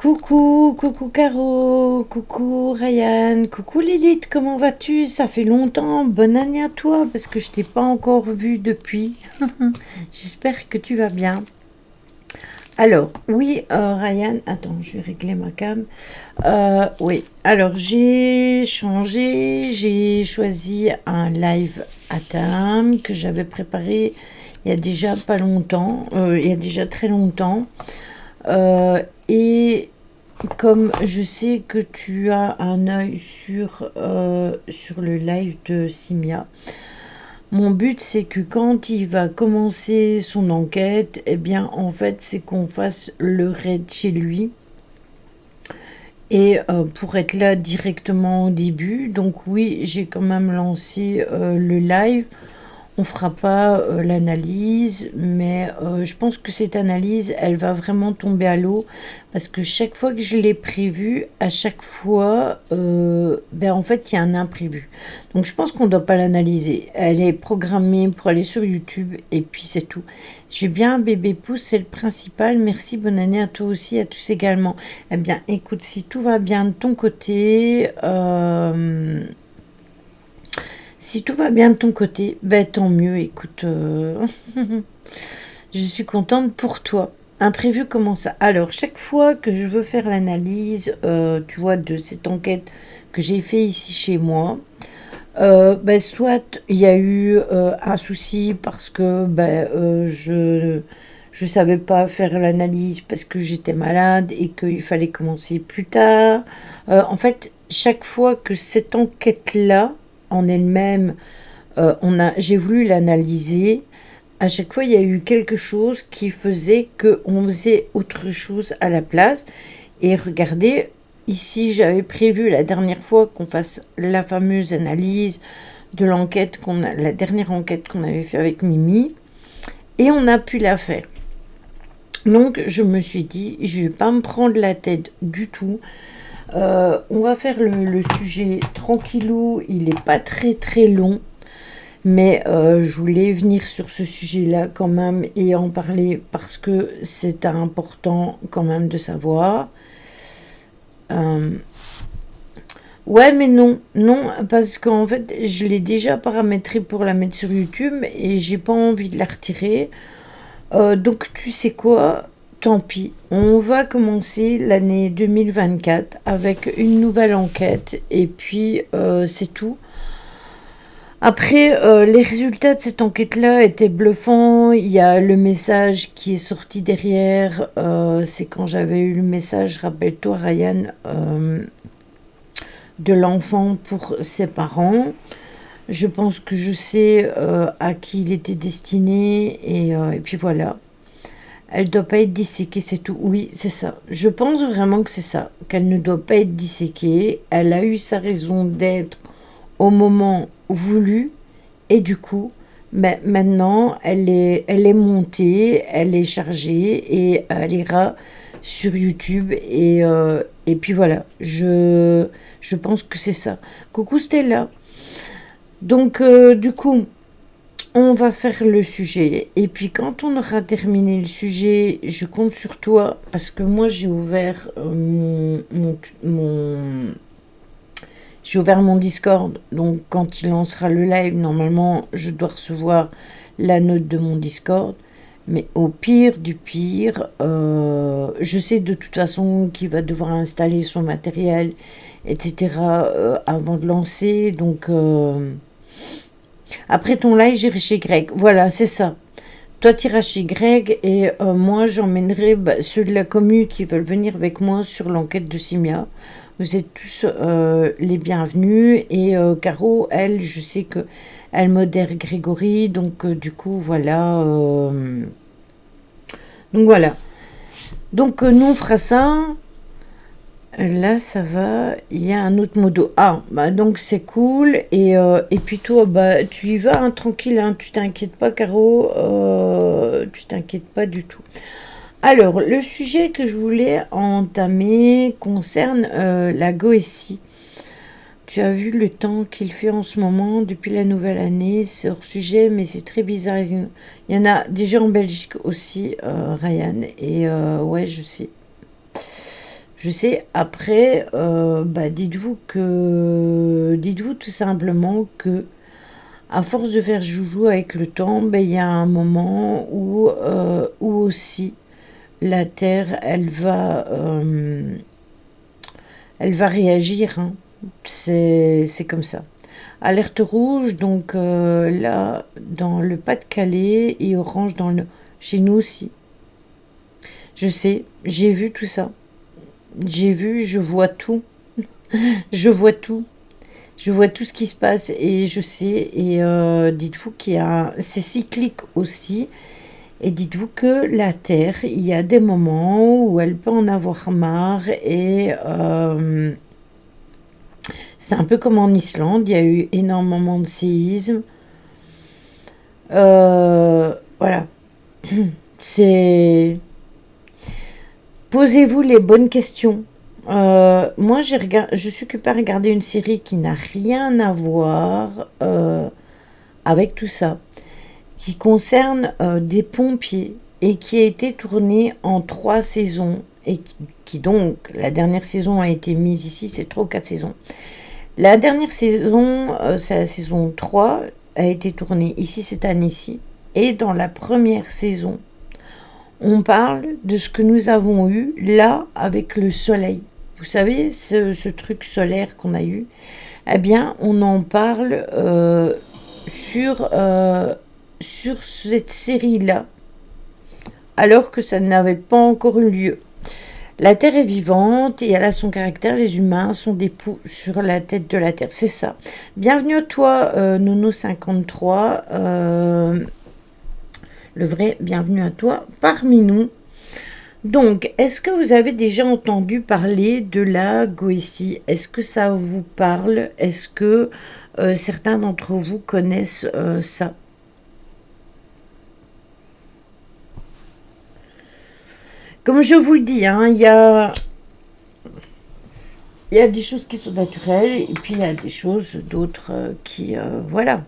Coucou, coucou Caro, coucou Ryan, coucou Lilith, comment vas-tu? Ça fait longtemps, bonne année à toi parce que je t'ai pas encore vu depuis. J'espère que tu vas bien. Alors, oui, Ryan, attends, je vais régler ma cam. Oui, alors j'ai changé, j'ai choisi un live à thème que j'avais préparé il y a déjà pas longtemps, il y a déjà très longtemps. Et comme je sais que tu as un œil sur le live de Simia, mon but c'est que quand il va commencer son enquête, eh bien en fait c'est qu'on fasse le raid chez lui et pour être là directement au début. Donc oui, j'ai quand même lancé le live. On fera pas l'analyse, mais je pense que cette analyse, elle va vraiment tomber à l'eau parce que chaque fois que je l'ai prévue, à chaque fois, ben en fait, il y a un imprévu. Donc je pense qu'on ne doit pas l'analyser. Elle est programmée pour aller sur YouTube et puis c'est tout. J'ai bien un bébé pouce, c'est le principal. Merci, bonne année à toi aussi, à tous également. Eh bien, écoute, si tout va bien de ton côté, si tout va bien de ton côté, ben tant mieux, écoute, je suis contente pour toi. Imprévu comment ça? Alors, chaque fois que je veux faire l'analyse, tu vois, de cette enquête que j'ai fait ici chez moi, ben, soit il y a eu un souci parce que ben, je savais pas faire l'analyse parce que j'étais malade et qu'il fallait commencer plus tard. En fait, chaque fois que cette enquête-là, en elle-même, j'ai voulu l'analyser. À chaque fois, il y a eu quelque chose qui faisait qu'on faisait autre chose à la place. Et regardez, ici, j'avais prévu la dernière fois qu'on fasse la fameuse analyse de la dernière enquête qu'on avait fait avec Mimi. Et on a pu la faire. Donc, je me suis dit, je vais pas me prendre la tête du tout. On va faire le sujet tranquillou, il n'est pas très très long, mais je voulais venir sur ce sujet-là quand même et en parler parce que c'est important quand même de savoir. Euh, ouais, mais non, non, parce qu'en fait, je l'ai déjà paramétré pour la mettre sur YouTube et j'ai pas envie de la retirer. Donc tu sais quoi? Tant pis. On va commencer l'année 2024 avec une nouvelle enquête et puis c'est tout. Après, les résultats de cette enquête-là étaient bluffants. Il y a le message qui est sorti derrière. C'est quand j'avais eu le message, rappelle-toi Ryan, de l'enfant pour ses parents. Je pense que je sais à qui il était destiné et puis voilà. Elle doit pas être disséquée, c'est tout. Oui, c'est ça. Je pense vraiment que c'est ça, qu'elle ne doit pas être disséquée. Elle a eu sa raison d'être au moment voulu et du coup, ben, maintenant, elle est montée, elle est chargée et elle ira sur YouTube et puis voilà. Je pense que c'est ça. Coucou Stella. Donc, du coup, on va faire le sujet. Et puis quand on aura terminé le sujet, je compte sur toi parce que moi j'ai ouvert mon Discord. Donc quand il lancera le live, normalement, je dois recevoir la note de mon Discord. Mais au pire du pire, je sais de toute façon qu'il va devoir installer son matériel, etc. Avant de lancer. Donc après ton live, j'irai chez Greg. Voilà, c'est ça. Toi, tu iras chez Greg et moi, j'emmènerai ceux de la commu qui veulent venir avec moi sur l'enquête de Simia. Vous êtes tous les bienvenus. Et Caro, elle, je sais que elle modère Grégory. Donc, du coup, voilà. Donc, voilà. Donc, nous, on fera ça. Là, ça va. Il y a un autre modo. Ah, bah donc c'est cool. Et puis toi, bah tu y vas hein, tranquille. Hein, tu t'inquiètes pas, Caro. Tu t'inquiètes pas du tout. Alors, le sujet que je voulais entamer concerne la Goétie. Tu as vu le temps qu'il fait en ce moment depuis la nouvelle année. C'est hors sujet, mais c'est très bizarre. Il y en a déjà en Belgique aussi, Ryan. Et ouais, je sais. Je sais, après, bah, dites-vous tout simplement que à force de faire joujou avec le temps, ben, il y a un moment où aussi la Terre, elle va réagir, hein. C'est comme ça. Alerte rouge, donc là, dans le Pas-de-Calais et orange chez nous aussi. Je sais, j'ai vu tout ça. J'ai vu, je vois tout. Je vois tout. Je vois tout ce qui se passe et je sais. Et dites-vous c'est cyclique aussi. Et dites-vous que la Terre, il y a des moments où elle peut en avoir marre et c'est un peu comme en Islande, il y a eu énormément de séismes. Voilà, c'est... Posez-vous les bonnes questions. Moi, je suis occupée à regarder une série qui n'a rien à voir avec tout ça, qui concerne des pompiers et qui a été tournée en 3 saisons et qui donc, la dernière saison a été mise ici, c'est 3 ou 4 saisons. La dernière saison, c'est la saison 3, a été tournée ici cette année-ci. Et dans la première saison, on parle de ce que nous avons eu là avec le soleil. Vous savez, ce truc solaire qu'on a eu, eh bien, on en parle sur cette série-là, alors que ça n'avait pas encore eu lieu. La Terre est vivante et elle a son caractère. Les humains sont des poux sur la tête de la Terre. C'est ça. Bienvenue à toi, Nono53. Le vrai bienvenue à toi parmi nous. Donc, est-ce que vous avez déjà entendu parler de la Goétie? Est-ce que ça vous parle? Est-ce que certains d'entre vous connaissent ça? Comme je vous le dis, hein, il y a des choses qui sont naturelles et puis il y a des choses d'autres qui... voilà.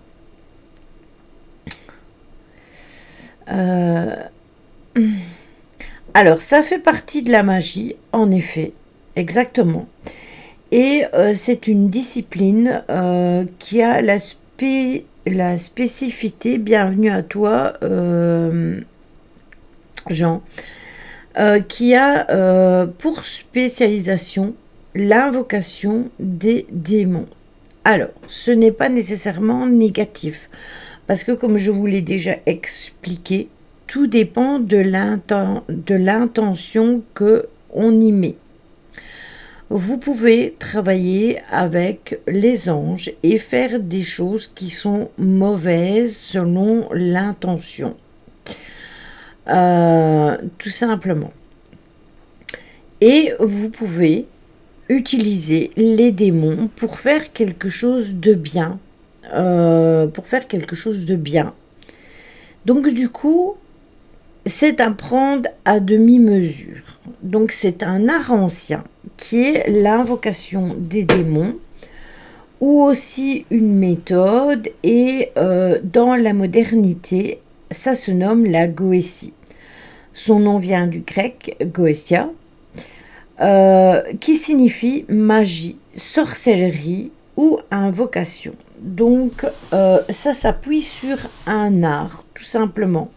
Alors, ça fait partie de la magie, en effet, exactement. Et c'est une discipline qui a la spécificité, bienvenue à toi, Jean, qui a pour spécialisation l'invocation des démons. Alors, ce n'est pas nécessairement négatif, parce que comme je vous l'ai déjà expliqué, tout dépend de l'intention que on y met. Vous pouvez travailler avec les anges et faire des choses qui sont mauvaises selon l'intention. Tout simplement. Et vous pouvez utiliser les démons pour faire quelque chose de bien. Donc du coup, c'est à prendre à demi-mesure. Donc c'est un art ancien qui est l'invocation des démons ou aussi une méthode et dans la modernité, ça se nomme la goétie. Son nom vient du grec goetia, qui signifie magie, sorcellerie ou invocation. Donc ça s'appuie sur un art, tout simplement.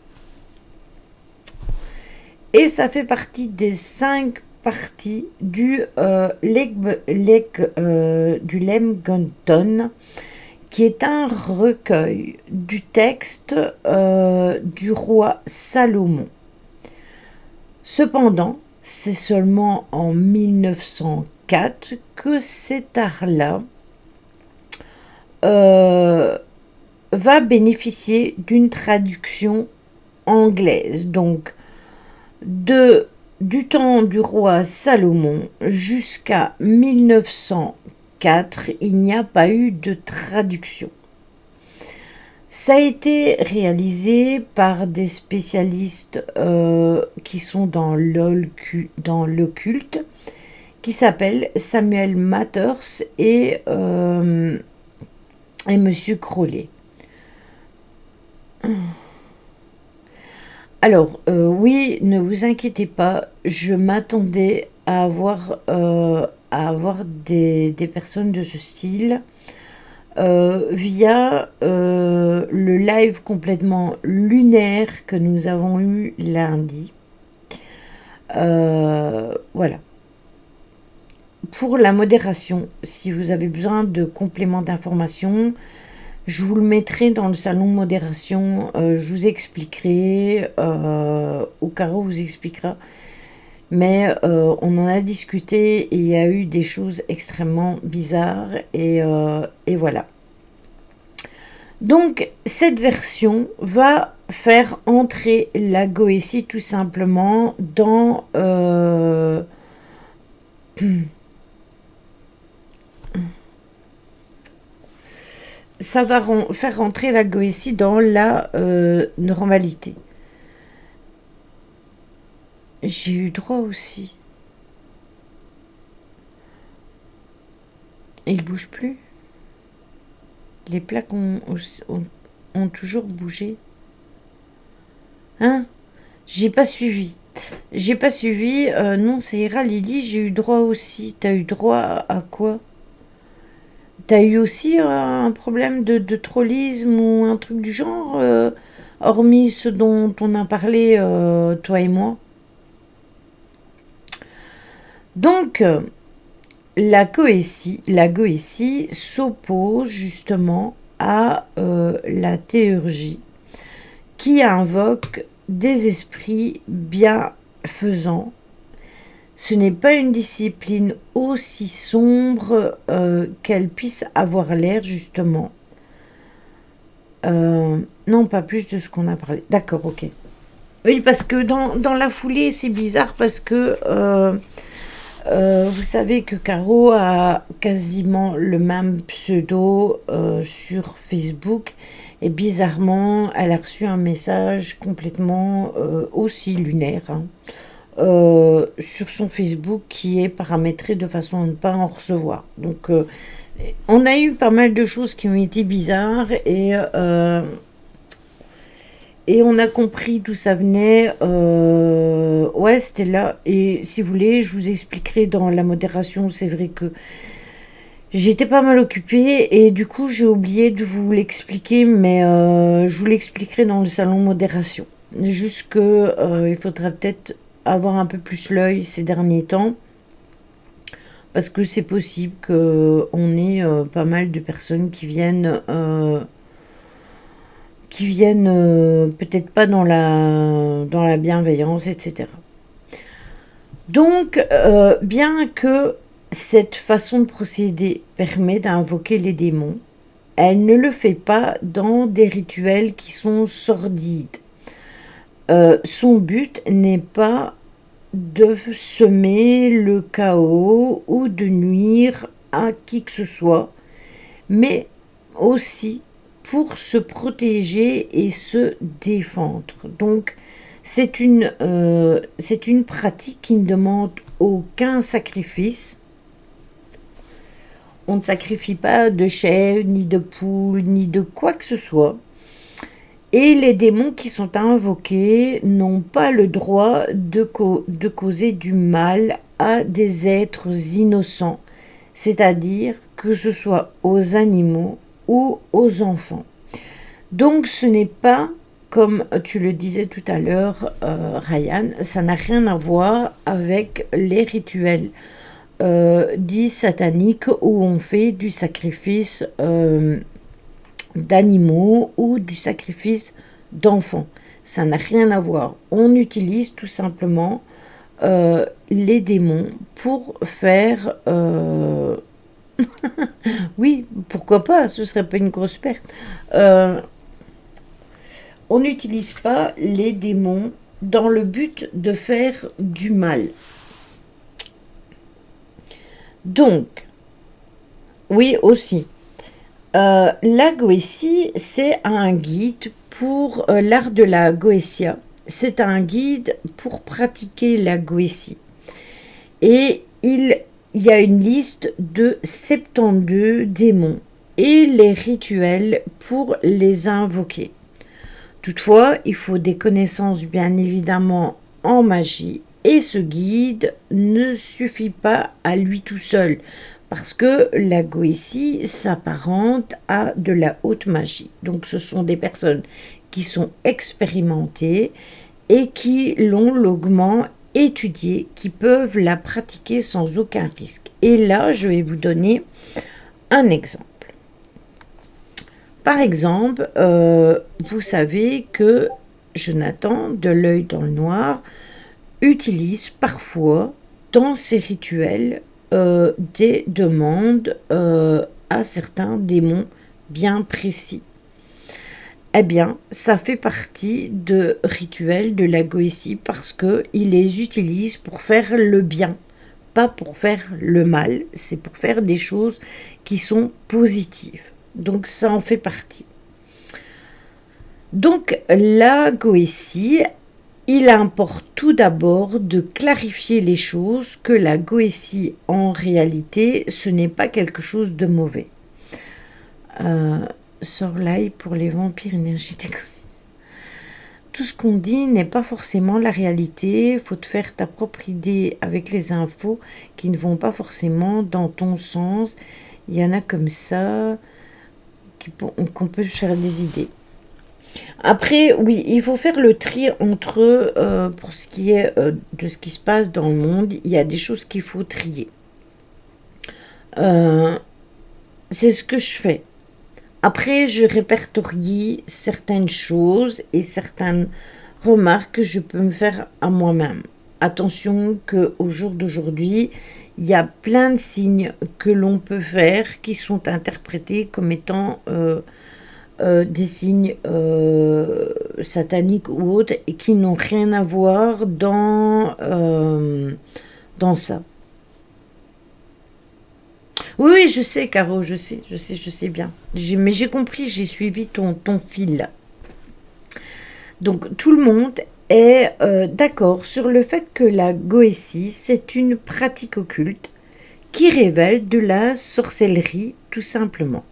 Et ça fait partie des 5 parties du Lemgonton, qui est un recueil du texte du roi Salomon. Cependant, c'est seulement en 1904 que cet art-là va bénéficier d'une traduction anglaise. Donc, du temps du roi Salomon jusqu'à 1904, il n'y a pas eu de traduction. Ça a été réalisé par des spécialistes qui sont dans l'occulte, qui s'appellent Samuel Mathers et Monsieur Crowley. Alors, oui, ne vous inquiétez pas, je m'attendais à avoir des personnes de ce style via le live complètement lunaire que nous avons eu lundi. Voilà. Pour la modération, si vous avez besoin de compléments d'information, je vous le mettrai dans le salon modération. Je vous expliquerai, ou Caro vous expliquera. Mais on en a discuté et il y a eu des choses extrêmement bizarres. Et voilà. Donc, cette version va faire entrer la Goétie tout simplement dans... ça va faire rentrer la Goétie dans la normalité. J'ai eu droit aussi. Il bouge plus. Les plaques ont toujours bougé. Hein? J'ai pas suivi. Non, ça ira, Lily. J'ai eu droit aussi. T'as eu droit à quoi? T'as eu aussi un problème de trollisme ou un truc du genre, hormis ce dont on a parlé, toi et moi? Donc, la Goétie s'oppose justement à la théurgie qui invoque des esprits bienfaisants. Ce n'est pas une discipline aussi sombre qu'elle puisse avoir l'air, justement. Non, pas plus de ce qu'on a parlé. D'accord, ok. Oui, parce que dans la foulée, c'est bizarre parce que vous savez que Caro a quasiment le même pseudo sur Facebook. Et bizarrement, elle a reçu un message complètement aussi lunaire, hein, sur son Facebook qui est paramétré de façon à ne pas en recevoir. Donc, on a eu pas mal de choses qui ont été bizarres et on a compris d'où ça venait. Ouais, c'était là. Et si vous voulez, je vous expliquerai dans la modération. C'est vrai que j'étais pas mal occupée et du coup, j'ai oublié de vous l'expliquer, mais je vous l'expliquerai dans le salon modération. Juste que il faudrait peut-être avoir un peu plus l'œil ces derniers temps. Parce que c'est possible qu'on ait pas mal de personnes qui viennent peut-être pas dans la bienveillance, etc. Donc, bien que cette façon de procéder permet d'invoquer les démons, elle ne le fait pas dans des rituels qui sont sordides. Son but n'est pas de semer le chaos ou de nuire à qui que ce soit, mais aussi pour se protéger et se défendre. Donc, c'est une pratique qui ne demande aucun sacrifice. On ne sacrifie pas de chèvre, ni de poule, ni de quoi que ce soit. Et les démons qui sont invoqués n'ont pas le droit de causer du mal à des êtres innocents, c'est-à-dire que ce soit aux animaux ou aux enfants. Donc ce n'est pas, comme tu le disais tout à l'heure, Ryan, ça n'a rien à voir avec les rituels dits sataniques où on fait du sacrifice d'animaux ou du sacrifice d'enfants. Ça n'a rien à voir. On utilise tout simplement les démons pour faire... oui, pourquoi pas, ce serait pas une grosse perte. On n'utilise pas les démons dans le but de faire du mal. Donc, oui aussi, la Goétie, c'est un guide pour l'art de la Goétia. C'est un guide pour pratiquer la Goétie. Et il y a une liste de 72 démons et les rituels pour les invoquer. Toutefois, il faut des connaissances bien évidemment en magie Et ce guide ne suffit pas à lui tout seul, parce que la Goétie s'apparente à de la haute magie. Donc ce sont des personnes qui sont expérimentées et qui l'ont longuement étudiée, qui peuvent la pratiquer sans aucun risque. Et là, je vais vous donner un exemple. Par exemple, vous savez que Jonathan, de l'œil dans le noir, utilise parfois dans ses rituels des demandes à certains démons bien précis. Eh bien, ça fait partie de rituels de la Goétie parce qu'il les utilise pour faire le bien, pas pour faire le mal, c'est pour faire des choses qui sont positives. Donc ça en fait partie. Donc la Goétie, il importe tout d'abord de clarifier les choses, que la Goétie en réalité ce n'est pas quelque chose de mauvais. Sorlaï pour les vampires énergétiques aussi. Tout ce qu'on dit n'est pas forcément la réalité, il faut te faire ta propre idée avec les infos qui ne vont pas forcément dans ton sens. Il y en a comme ça qu'on peut se faire des idées. Après, oui, il faut faire le tri entre, pour ce qui est de ce qui se passe dans le monde, il y a des choses qu'il faut trier. C'est ce que je fais. Après, je répertorie certaines choses et certaines remarques que je peux me faire à moi-même. Attention qu'au jour d'aujourd'hui, il y a plein de signes que l'on peut faire qui sont interprétés comme étant des signes sataniques ou autres et qui n'ont rien à voir dans ça. Oui, je sais, Caro, je sais bien. Mais j'ai compris, j'ai suivi ton fil. Donc, tout le monde est d'accord sur le fait que la Goétie, c'est une pratique occulte qui révèle de la sorcellerie, tout simplement.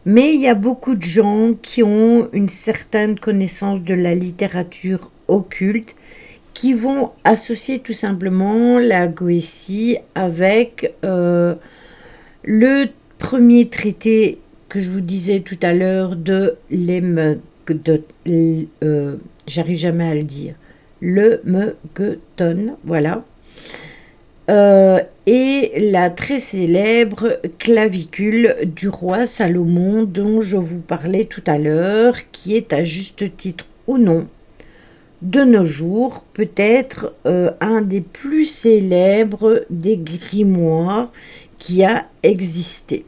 Mais il y a beaucoup de gens qui ont une certaine connaissance de la littérature occulte qui vont associer tout simplement la Goétie avec le premier traité que je vous disais tout à l'heure de j'arrive jamais à le dire, le Megeton, voilà. Et la très célèbre clavicule du roi Salomon dont je vous parlais tout à l'heure, qui est à juste titre ou non, de nos jours, peut-être un des plus célèbres des grimoires qui a existé.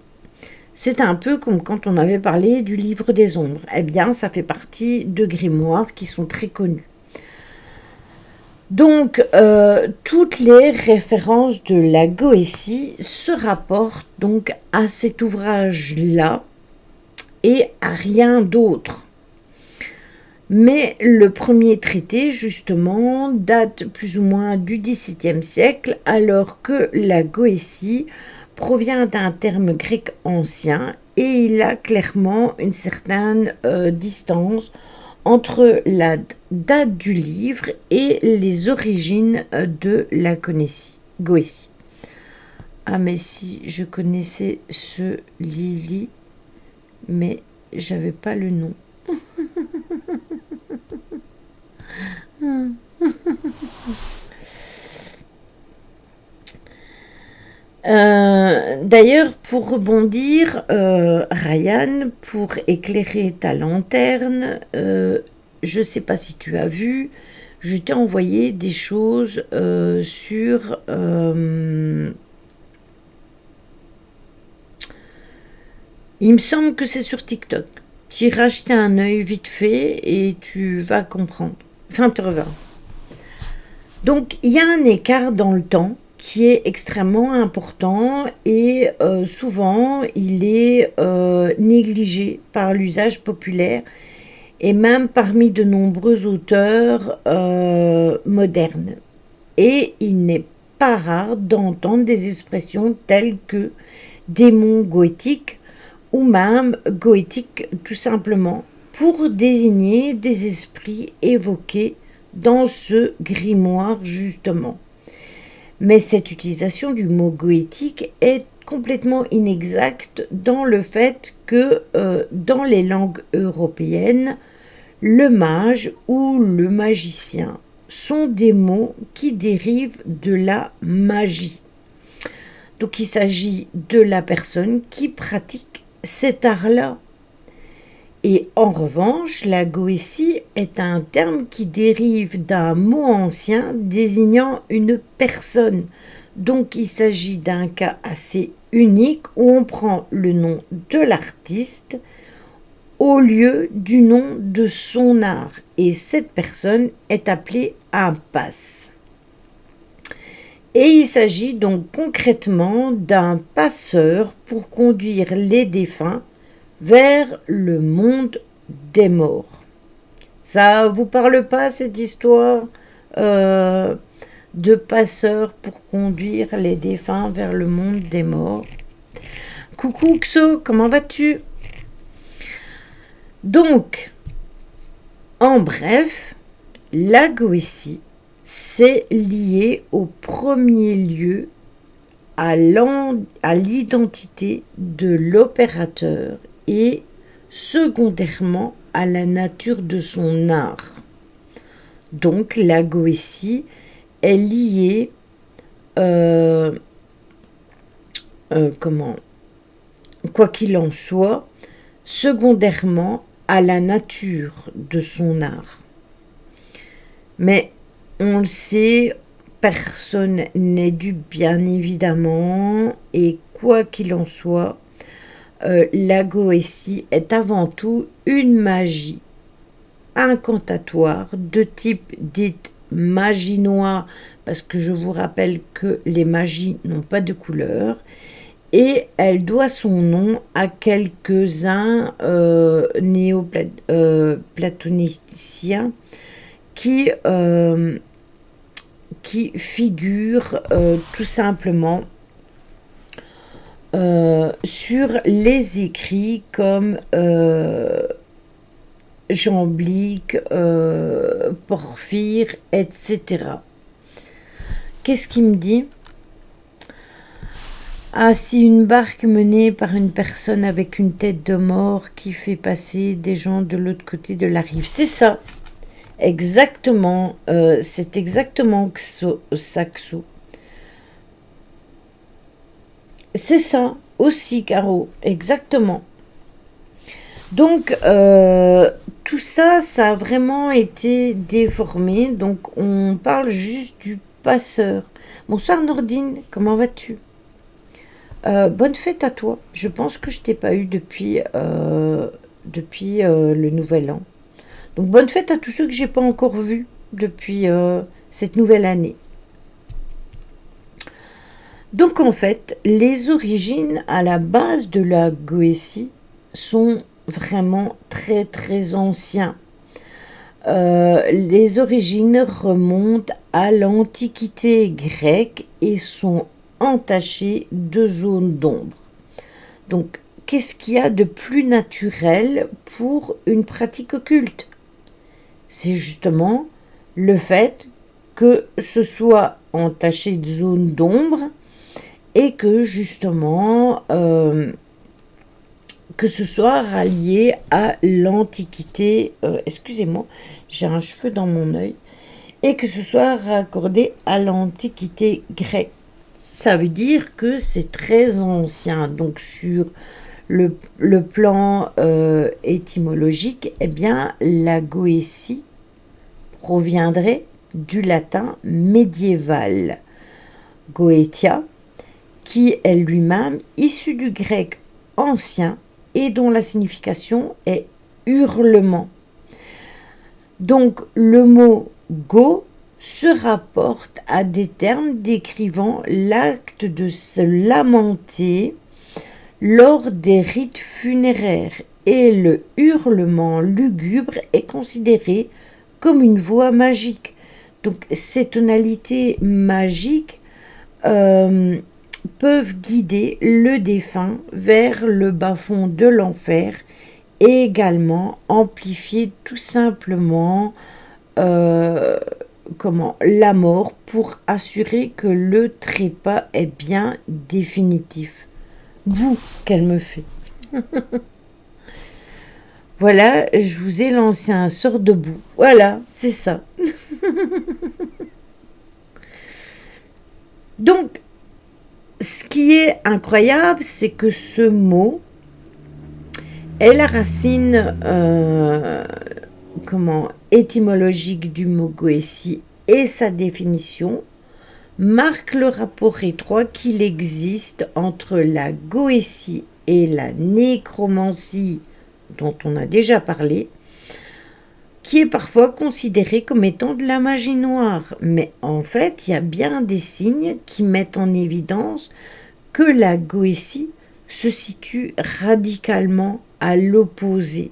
C'est un peu comme quand on avait parlé du livre des ombres. Eh bien, ça fait partie de grimoires qui sont très connus. Donc, toutes les références de la Goétie se rapportent donc à cet ouvrage-là et à rien d'autre. Mais le premier traité, justement, date plus ou moins du XVIIe siècle, alors que la Goétie provient d'un terme grec ancien et il a clairement une certaine distance entre la date du livre et les origines de la Goétie. Ah, mais si, je connaissais ce Lily, mais j'avais pas le nom. D'ailleurs, pour rebondir, Ryan, pour éclairer ta lanterne, je ne sais pas si tu as vu, je t'ai envoyé des choses sur... il me semble que c'est sur TikTok. Tu iras jeter un œil vite fait et tu vas comprendre. Enfin, tu reverras. Donc, il y a un écart dans le temps qui est extrêmement important et souvent, il est négligé par l'usage populaire et même parmi de nombreux auteurs modernes. Et il n'est pas rare d'entendre des expressions telles que démon goétique ou même goétique tout simplement pour désigner des esprits évoqués dans ce grimoire justement. Mais cette utilisation du mot goétique est complètement inexacte dans le fait que dans les langues européennes, le mage ou le magicien sont des mots qui dérivent de la magie. Donc il s'agit de la personne qui pratique cet art-là. Et en revanche, la goétie est un terme qui dérive d'un mot ancien désignant une personne. Donc il s'agit d'un cas assez unique où on prend le nom de l'artiste au lieu du nom de son art. Et cette personne est appelée un passe. Et il s'agit donc concrètement d'un passeur pour conduire les défunts vers le monde des morts. Ça vous parle pas, cette histoire de passeur pour conduire les défunts vers le monde des morts? Coucou Xo, comment vas-tu? Donc, en bref, la goétie, c'est lié au premier lieu à l'identité de l'opérateur et secondairement à la nature de son art. Donc la goétie est liée quoi qu'il en soit, secondairement à la nature de son art. Mais on le sait, personne n'est dupe, bien évidemment, et quoi qu'il en soit, la goétie est avant tout une magie incantatoire de type dite magie noire, parce que je vous rappelle que les magies n'ont pas de couleur, et elle doit son nom à quelques-uns néoplatoniciens qui figurent tout simplement sur les écrits comme Jamblique, Porphyre, etc. Qu'est-ce qu'il me dit? Ah, si une barque menée par une personne avec une tête de mort qui fait passer des gens de l'autre côté de la rive. C'est ça, exactement, c'est exactement ça. C'est ça aussi, Caro, exactement. Donc, tout ça, ça a vraiment été déformé. Donc, on parle juste du passeur. Bonsoir Nordine, comment vas-tu? Bonne fête à toi. Je pense que je t'ai pas eu depuis le nouvel an. Donc bonne fête à tous ceux que j'ai pas encore vus depuis cette nouvelle année. Donc en fait, les origines à la base de la goétie sont vraiment très très anciens. Les origines remontent à l'Antiquité grecque et sont entachées de zones d'ombre. Donc, qu'est-ce qu'il y a de plus naturel pour une pratique occulte? C'est justement le fait que ce soit entaché de zones d'ombre et que justement que ce soit rallié à l'Antiquité, excusez-moi, j'ai un cheveu dans mon œil, et que ce soit raccordé à l'Antiquité grecque. Ça veut dire que c'est très ancien. Donc sur le plan étymologique, eh bien la goétie proviendrait du latin médiéval goetia, qui est lui-même issu du grec ancien et dont la signification est hurlement. Donc le mot go se rapporte à des termes décrivant l'acte de se lamenter lors des rites funéraires, et le hurlement lugubre est considéré comme une voix magique. Donc ces tonalités magiques peuvent guider le défunt vers le bas-fond de l'enfer et également amplifier tout simplement euh, la mort pour assurer que le trépas est bien définitif. Boue qu'elle me fait. Voilà, je vous ai lancé un sort de boue. Voilà, c'est ça. Donc, ce qui est incroyable, c'est que ce mot est la racine étymologique du mot Goétie et sa définition marque le rapport étroit qu'il existe entre la Goétie et la nécromancie dont on a déjà parlé, qui est parfois considérée comme étant de la magie noire. Mais en fait, il y a bien des signes qui mettent en évidence que la Goétie se situe radicalement à l'opposé.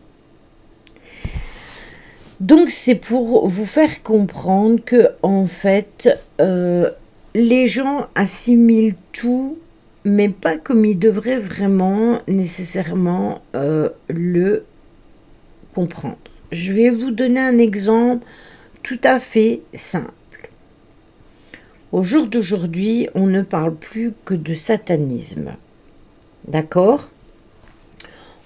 Donc c'est pour vous faire comprendre que en fait, les gens assimilent tout, mais pas comme ils devraient vraiment nécessairement le comprendre. Je vais vous donner un exemple tout à fait simple. Au jour d'aujourd'hui, on ne parle plus que de satanisme. D'accord ?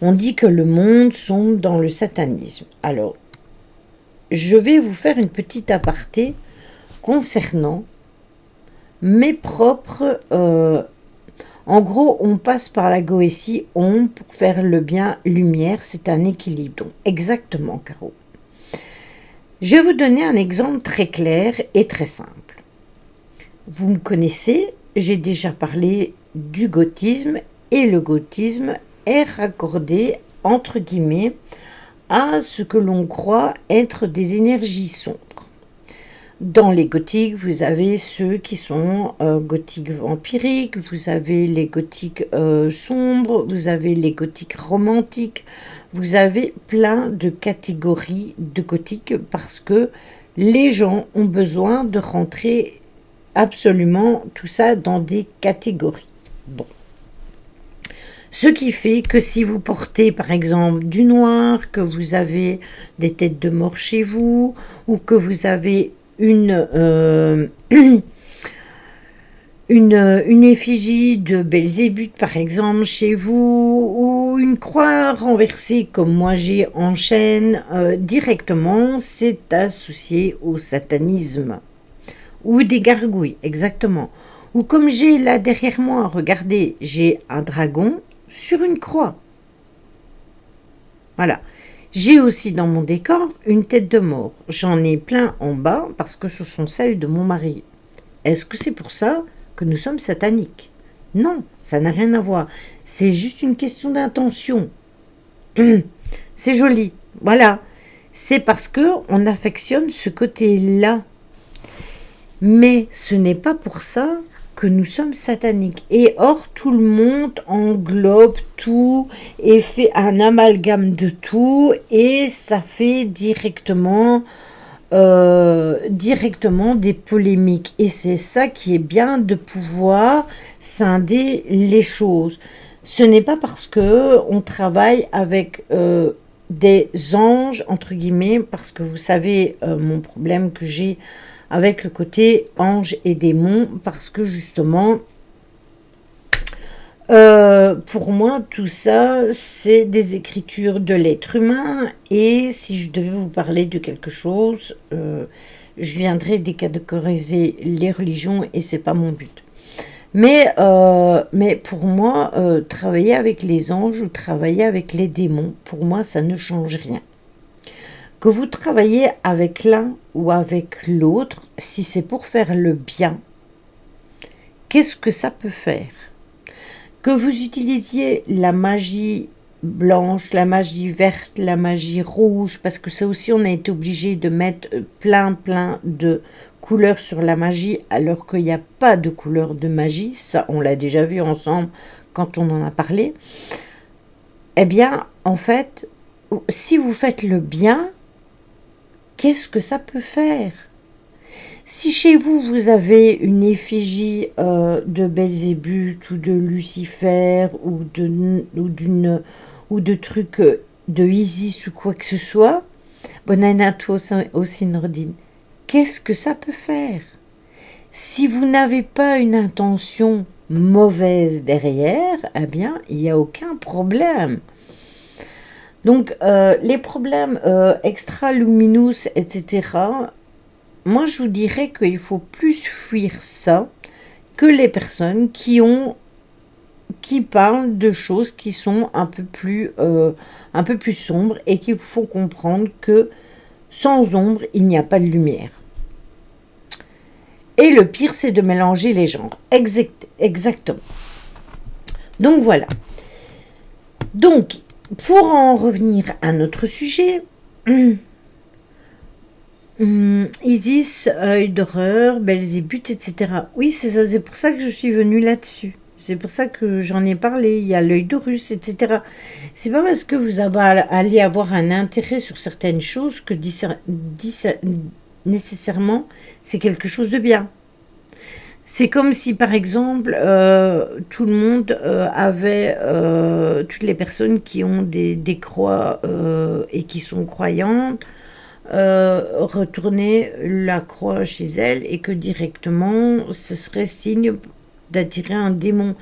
On dit que le monde sombre dans le satanisme. Alors, je vais vous faire une petite aparté concernant mes propres... en gros, on passe par la Goétie, pour faire le bien, lumière, c'est un équilibre. Donc, exactement, Caro. Je vais vous donner un exemple très clair et très simple. Vous me connaissez, j'ai déjà parlé du gothisme, et le gothisme est raccordé, entre guillemets, à ce que l'on croit être des énergies sombres. Dans les gothiques, vous avez ceux qui sont gothiques vampiriques, vous avez les gothiques sombres, vous avez les gothiques romantiques, vous avez plein de catégories de gothiques parce que les gens ont besoin de rentrer absolument tout ça dans des catégories. Bon. Ce qui fait que si vous portez par exemple du noir, que vous avez des têtes de mort chez vous, ou que vous avez une effigie de Belzébuth par exemple chez vous, ou une croix renversée comme moi j'ai en chêne, directement c'est associé au satanisme. Ou des gargouilles, exactement. Ou comme j'ai là derrière moi, regardez, j'ai un dragon sur une croix. Voilà. J'ai aussi dans mon décor une tête de mort. J'en ai plein en bas parce que ce sont celles de mon mari. Est-ce que c'est pour ça que nous sommes sataniques ? Non, ça n'a rien à voir. C'est juste une question d'intention. C'est joli. Voilà. C'est parce que on affectionne ce côté-là. Mais ce n'est pas pour ça que nous sommes sataniques. Et or, tout le monde englobe tout et fait un amalgame de tout et ça fait directement des polémiques. Et c'est ça qui est bien, de pouvoir scinder les choses. Ce n'est pas parce que on travaille avec des anges, entre guillemets, parce que vous savez mon problème que j'ai avec le côté ange et démon, parce que justement, pour moi, tout ça, c'est des écritures de l'être humain, et si je devais vous parler de quelque chose, je viendrais décatégoriser les religions, et c'est pas mon but. Mais pour moi, travailler avec les anges ou travailler avec les démons, pour moi, ça ne change rien. Que vous travaillez avec l'un ou avec l'autre, si c'est pour faire le bien, qu'est-ce que ça peut faire ? Que vous utilisiez la magie blanche, la magie verte, la magie rouge, parce que ça aussi on a été obligé de mettre plein de couleurs sur la magie, alors qu'il n'y a pas de couleur de magie, ça on l'a déjà vu ensemble quand on en a parlé. Eh bien, en fait, si vous faites le bien, qu'est-ce que ça peut faire ? Si chez vous, vous avez une effigie de Belzébuth ou de Lucifer ou de trucs de Isis ou quoi que ce soit, Bonne année à toi aussi, Nordine. Qu'est-ce que ça peut faire? Si vous n'avez pas une intention mauvaise derrière, eh bien, il n'y a aucun problème. Donc, les problèmes extra-luminous, etc., moi, je vous dirais qu'il faut plus fuir ça que les personnes qui parlent de choses qui sont un peu plus sombres et qu'il faut comprendre que sans ombre, il n'y a pas de lumière. Et le pire, c'est de mélanger les genres. Exactement. Donc voilà. Donc, pour en revenir à notre sujet, Isis, œil d'horreur, Belzébuth, etc. Oui, c'est ça, c'est pour ça que je suis venue là-dessus. C'est pour ça que j'en ai parlé. Il y a l'œil d'Horus, etc. C'est pas parce que vous allez avoir un intérêt sur certaines choses que nécessairement c'est quelque chose de bien. C'est comme si, par exemple, tout le monde avait, toutes les personnes qui ont des croix et qui sont croyantes, retourner la croix chez elles et que directement, ce serait signe d'attirer un démon.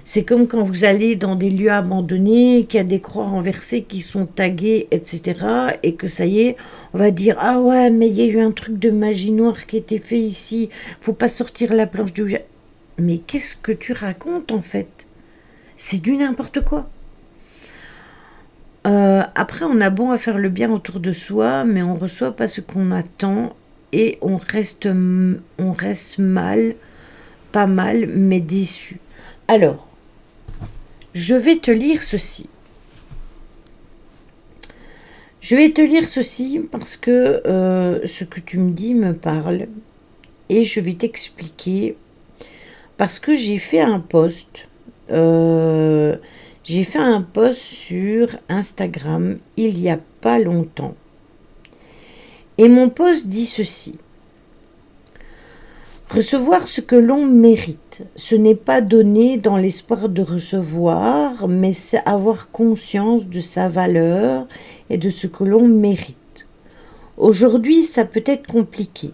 C'est comme quand vous allez dans des lieux abandonnés, qu'il y a des croix renversées qui sont taguées, etc. Et que ça y est, on va dire, ah ouais, mais il y a eu un truc de magie noire qui a été fait ici, faut pas sortir la planche du... Mais qu'est-ce que tu racontes en fait? C'est du n'importe quoi. Après, on a bon à faire le bien autour de soi, mais on reçoit pas ce qu'on attend et on reste mal, pas mal, mais déçu. Alors, je vais te lire ceci. Je vais te lire ceci parce que ce que tu me dis me parle et je vais t'expliquer parce que j'ai fait un post. J'ai fait un post sur Instagram il y a pas longtemps. Et mon post dit ceci. Recevoir ce que l'on mérite, ce n'est pas donner dans l'espoir de recevoir, mais c'est avoir conscience de sa valeur et de ce que l'on mérite. Aujourd'hui, ça peut être compliqué.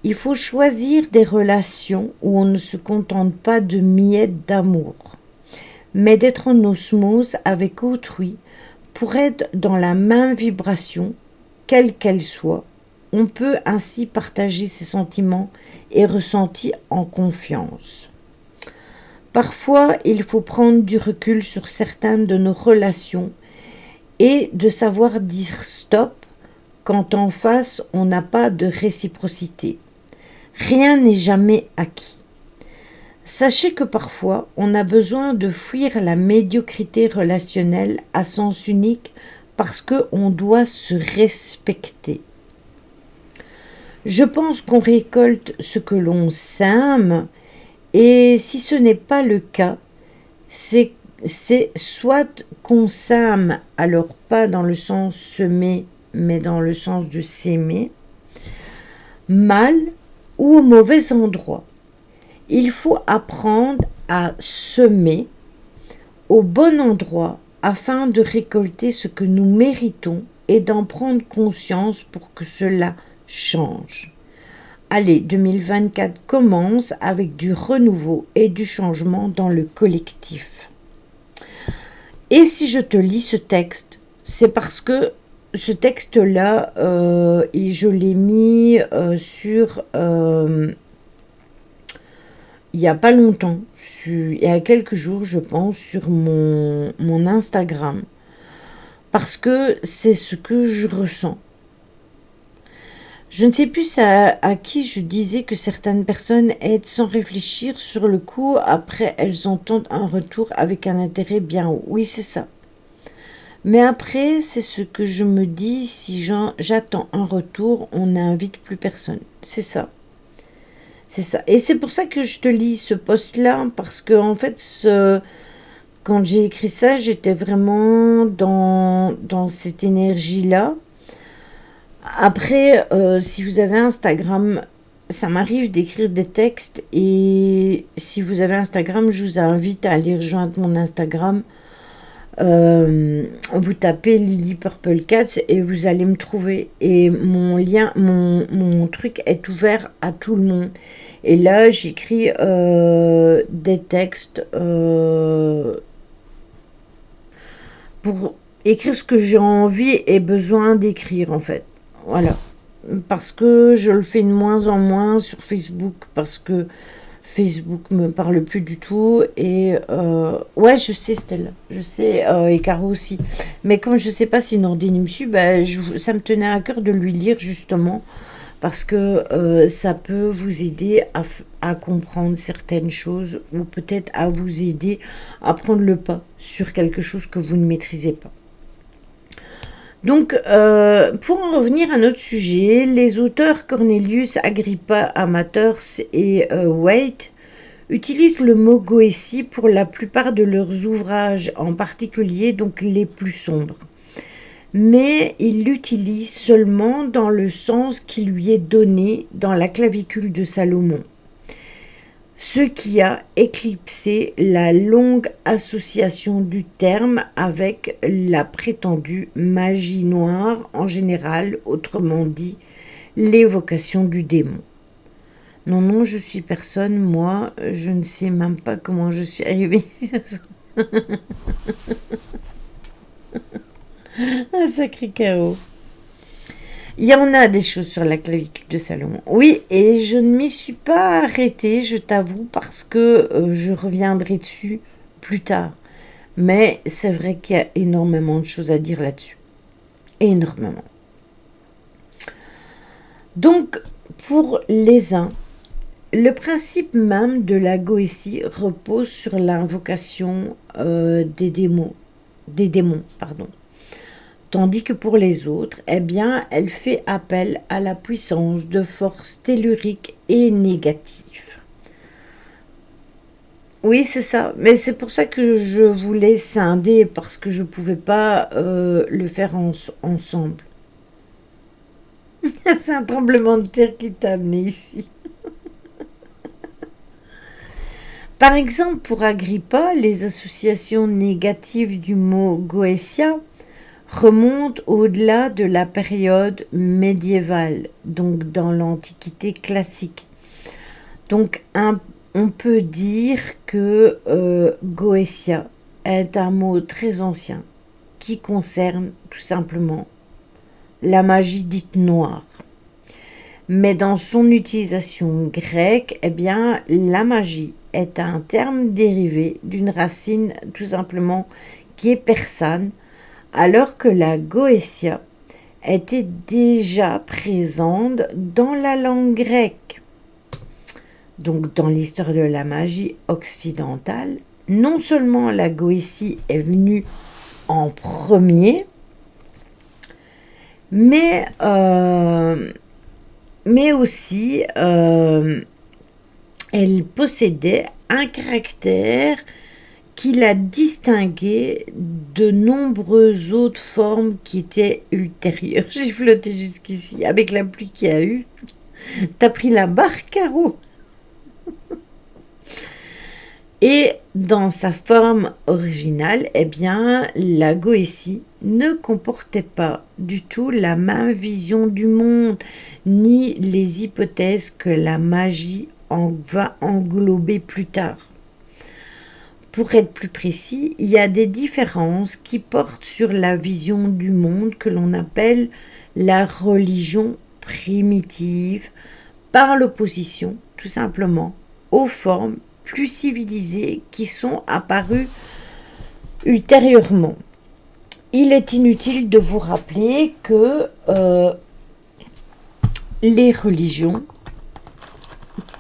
Il faut choisir des relations où on ne se contente pas de miettes d'amour, mais d'être en osmose avec autrui pour être dans la même vibration, quelle qu'elle soit. On peut ainsi partager ses sentiments et ressentis en confiance. Parfois, il faut prendre du recul sur certaines de nos relations et de savoir dire stop quand en face on n'a pas de réciprocité. Rien n'est jamais acquis. Sachez que parfois, on a besoin de fuir la médiocrité relationnelle à sens unique parce qu'on doit se respecter. Je pense qu'on récolte ce que l'on sème et si ce n'est pas le cas, c'est soit qu'on sème, alors pas dans le sens semer, mais dans le sens de s'aimer, mal ou au mauvais endroit. Il faut apprendre à semer au bon endroit afin de récolter ce que nous méritons et d'en prendre conscience pour que cela change. Allez, 2024 commence avec du renouveau et du changement dans le collectif. Et si je te lis ce texte, c'est parce que ce texte-là, je l'ai mis sur... il n'y a pas longtemps, il y a quelques jours, je pense, sur mon Instagram. Parce que c'est ce que je ressens. Je ne sais plus à qui je disais que certaines personnes aident sans réfléchir sur le coup. Après, elles entendent un retour avec un intérêt bien haut. Oui, c'est ça. Mais après, c'est ce que je me dis. Si j'attends un retour, on n'invite plus personne. C'est ça. C'est ça. Et c'est pour ça que je te lis ce post-là. Parce que, en fait, quand j'ai écrit ça, j'étais vraiment dans cette énergie-là. Après, si vous avez Instagram, ça m'arrive d'écrire des textes et si vous avez Instagram, je vous invite à aller rejoindre mon Instagram Vous tapez Lily Purple Cats et vous allez me trouver. Et mon lien, mon truc est ouvert à tout le monde. Et là, j'écris des textes pour écrire ce que j'ai envie et besoin d'écrire, en fait. Voilà. Parce que je le fais de moins en moins sur Facebook, parce que Facebook me parle plus du tout. Et ouais, je sais, Stella, je sais, et Caro aussi. Mais comme je sais pas si Nordine me suit, bah, ça me tenait à cœur de lui lire justement, parce que ça peut vous aider à comprendre certaines choses, ou peut-être à vous aider à prendre le pas sur quelque chose que vous ne maîtrisez pas. Donc, pour en revenir à notre sujet, les auteurs Cornelius Agrippa Amateurs et Waite utilisent le mot Goétie pour la plupart de leurs ouvrages, en particulier donc les plus sombres. Mais ils l'utilisent seulement dans le sens qui lui est donné dans la clavicule de Salomon, ce qui a éclipsé la longue association du terme avec la prétendue magie noire en général, autrement dit l'évocation du démon. Non, non, je suis personne, moi, je ne sais même pas comment je suis arrivée ici. Un sacré chaos. Il y en a des choses sur la clavicule de Salomon. Oui, et je ne m'y suis pas arrêtée, je t'avoue, parce que je reviendrai dessus plus tard. Mais c'est vrai qu'il y a énormément de choses à dire là-dessus. Énormément. Donc, pour les uns, le principe même de la Goétie repose sur l'invocation des démons. Tandis que pour les autres, eh bien, elle fait appel à la puissance de forces telluriques et négatives. Oui, c'est ça. Mais c'est pour ça que je voulais scinder, parce que je ne pouvais pas le faire ensemble. C'est un tremblement de terre qui t'a amené ici. Par exemple, pour Agrippa, les associations négatives du mot Goétia remonte au-delà de la période médiévale, donc dans l'Antiquité classique. Donc on peut dire que Goétia est un mot très ancien qui concerne tout simplement la magie dite noire. Mais dans son utilisation grecque, eh bien, la magie est un terme dérivé d'une racine tout simplement qui est persane, alors que la Goétia était déjà présente dans la langue grecque. Donc dans l'histoire de la magie occidentale, non seulement la Goétie est venue en premier, mais aussi elle possédait un caractère qui la distinguait de nombreuses autres formes qui étaient ultérieures. J'ai flotté jusqu'ici avec la pluie qu'il y a eu. T'as pris la barque, Caro? Et dans sa forme originale, eh bien, la Goétie ne comportait pas du tout la même vision du monde, ni les hypothèses que la magie va englober plus tard. Pour être plus précis, il y a des différences qui portent sur la vision du monde que l'on appelle la religion primitive, par l'opposition, tout simplement, aux formes plus civilisées qui sont apparues ultérieurement. Il est inutile de vous rappeler que les religions,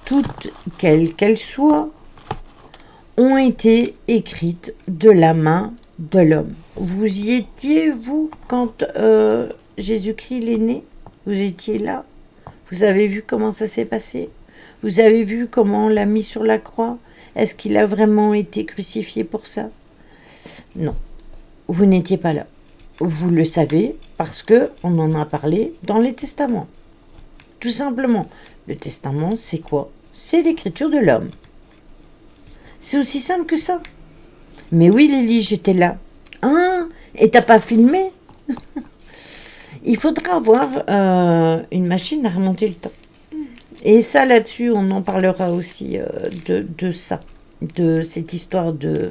toutes quelles qu'elles soient, ont été écrites de la main de l'homme. Vous y étiez, vous, quand Jésus-Christ est né? Vous étiez là? Vous avez vu comment ça s'est passé? Vous avez vu comment on l'a mis sur la croix? Est-ce qu'il a vraiment été crucifié pour ça? Non, vous n'étiez pas là. Vous le savez parce que on en a parlé dans les testaments. Tout simplement. Le testament, c'est quoi? C'est l'écriture de l'homme. C'est aussi simple que ça. Mais oui, Lily, j'étais là. Hein? Et t'as pas filmé? Il faudra avoir une machine à remonter le temps. Et ça, là-dessus, on en parlera aussi de ça, de cette histoire de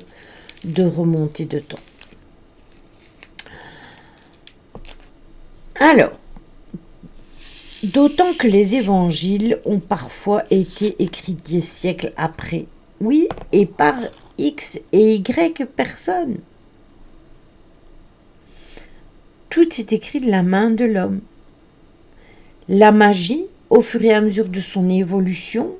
remontée de temps. Alors, d'autant que les évangiles ont parfois été écrits des siècles après. Oui, et par X et Y personnes. Tout est écrit de la main de l'homme. La magie, au fur et à mesure de son évolution,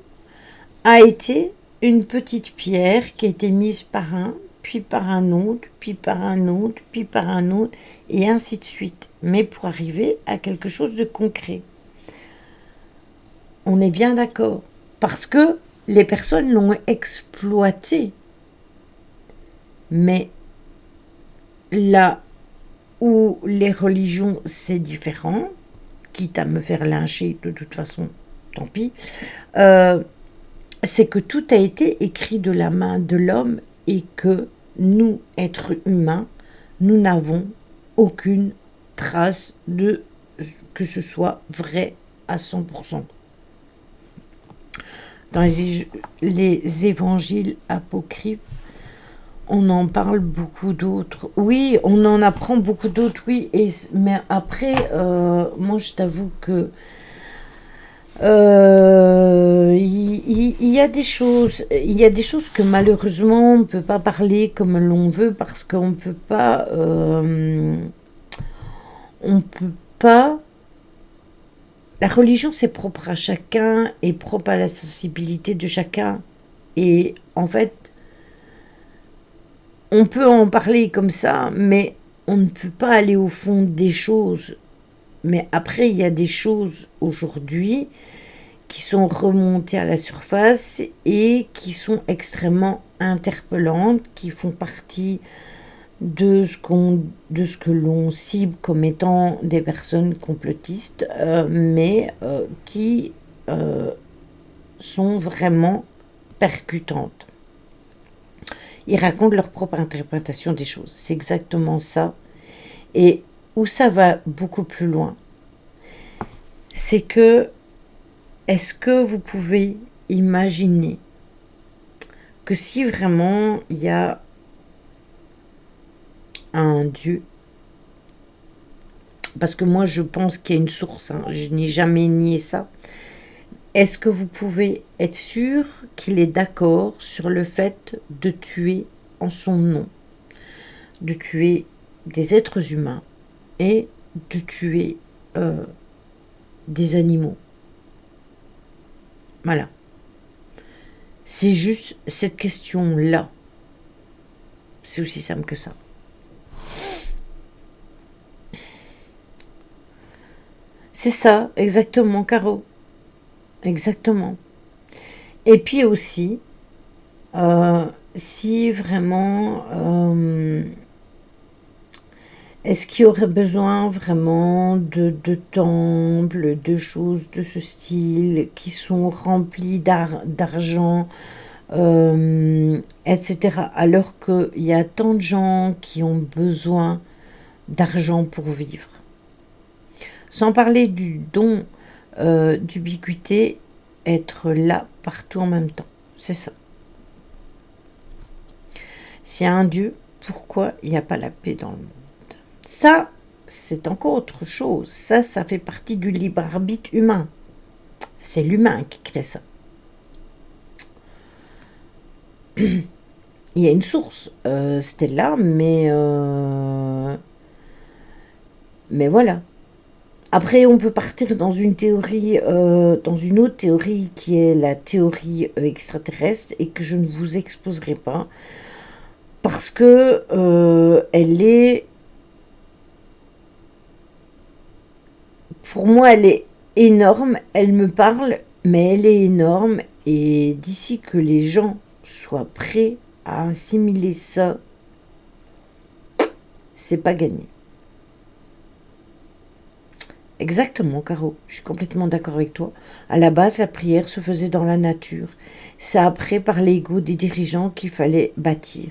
a été une petite pierre qui a été mise par un, puis par un autre, puis par un autre, puis par un autre, et ainsi de suite. Mais pour arriver à quelque chose de concret. On est bien d'accord. Parce que les personnes l'ont exploité. Mais là où les religions, c'est différent, quitte à me faire lyncher, de toute façon, tant pis, c'est que tout a été écrit de la main de l'homme et que nous, êtres humains, nous n'avons aucune trace de que ce soit vrai à 100%. Dans les évangiles apocryphes, on en parle beaucoup d'autres. Oui, on en apprend beaucoup d'autres, oui. Mais après, moi, je t'avoue que il y a des choses, que malheureusement on ne peut pas parler comme l'on veut parce qu'on peut pas, on peut pas. La religion, c'est propre à chacun et propre à la sensibilité de chacun. Et en fait, on peut en parler comme ça, mais on ne peut pas aller au fond des choses. Mais après, il y a des choses aujourd'hui qui sont remontées à la surface et qui sont extrêmement interpellantes, qui font partie de ce que l'on cible comme étant des personnes complotistes, mais qui sont vraiment percutantes. Ils racontent leur propre interprétation des choses. C'est exactement ça. Et où ça va beaucoup plus loin, c'est que, est-ce que vous pouvez imaginer que si vraiment il y a un Dieu, parce que moi je pense qu'il y a une source, hein, je n'ai jamais nié ça, est-ce que vous pouvez être sûr qu'il est d'accord sur le fait de tuer en son nom, de tuer des êtres humains et de tuer des animaux? Voilà. C'est juste cette question-là. C'est aussi simple que ça. C'est ça, exactement, Caro. Exactement. Et puis aussi, si vraiment, est-ce qu'il y aurait besoin vraiment de temples, de choses de ce style qui sont remplis d'argent, etc. Alors qu'il y a tant de gens qui ont besoin d'argent pour vivre. Sans parler du don d'ubiquité, être là partout en même temps. C'est ça. S'il y a un Dieu, pourquoi il n'y a pas la paix dans le monde? Ça, c'est encore autre chose. Ça fait partie du libre arbitre humain. C'est l'humain qui crée ça. Il y a une source, c'était là, mais voilà. Après, on peut partir dans une théorie, dans une autre théorie qui est la théorie extraterrestre et que je ne vous exposerai pas parce que elle est, pour moi, elle est énorme. Elle me parle, mais elle est énorme. Et d'ici que les gens soient prêts à assimiler ça, c'est pas gagné. Exactement, Caro, je suis complètement d'accord avec toi. À la base, la prière se faisait dans la nature. C'est après, par l'ego des dirigeants, qu'il fallait bâtir.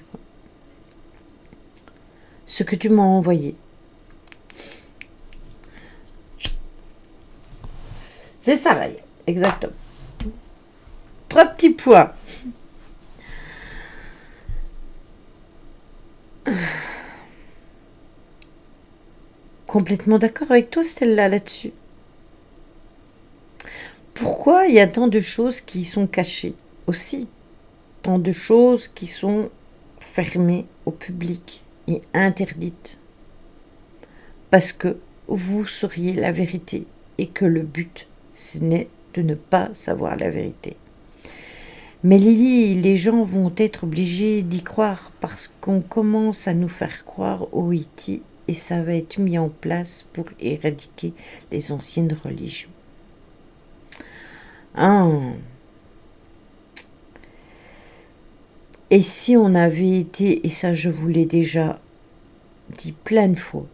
ce que tu m'as envoyé. C'est ça, Raya, exactement. 3 petits points. Complètement d'accord avec toi, Stella, là-dessus. Pourquoi il y a tant de choses qui sont cachées aussi? Tant de choses qui sont fermées au public et interdites. Parce que vous sauriez la vérité et que le but, ce n'est de ne pas savoir la vérité. Mais Lily, les gens vont être obligés d'y croire parce qu'on commence à nous faire croire au Haïti et ça va être mis en place pour éradiquer les anciennes religions. Ah. Et si on avait été, et ça je vous l'ai déjà dit plein de fois,